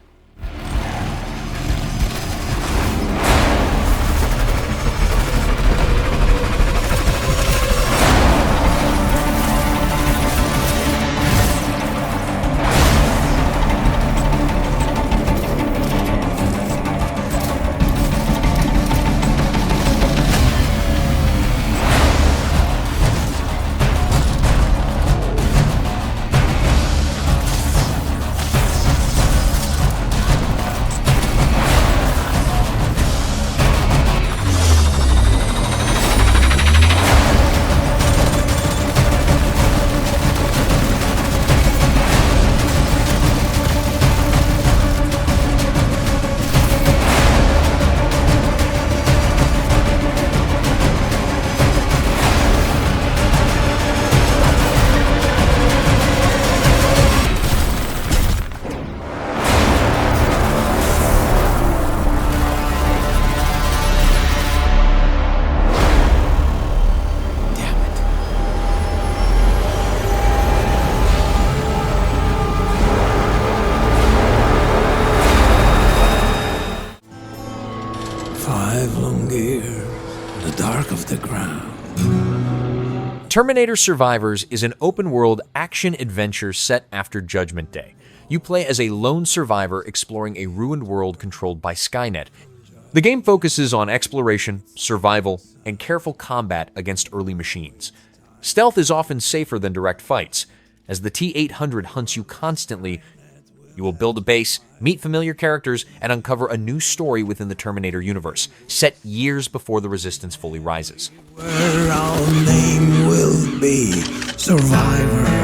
Terminator Survivors is an open-world action-adventure set after Judgment Day. You play as a lone survivor exploring a ruined world controlled by Skynet. The game focuses on exploration, survival, and careful combat against early machines. Stealth is often safer than direct fights. As the T-800 hunts you constantly, you will build a base, meet familiar characters, and uncover a new story within the Terminator universe, set years before the Resistance fully rises. Where our name will be, survivor.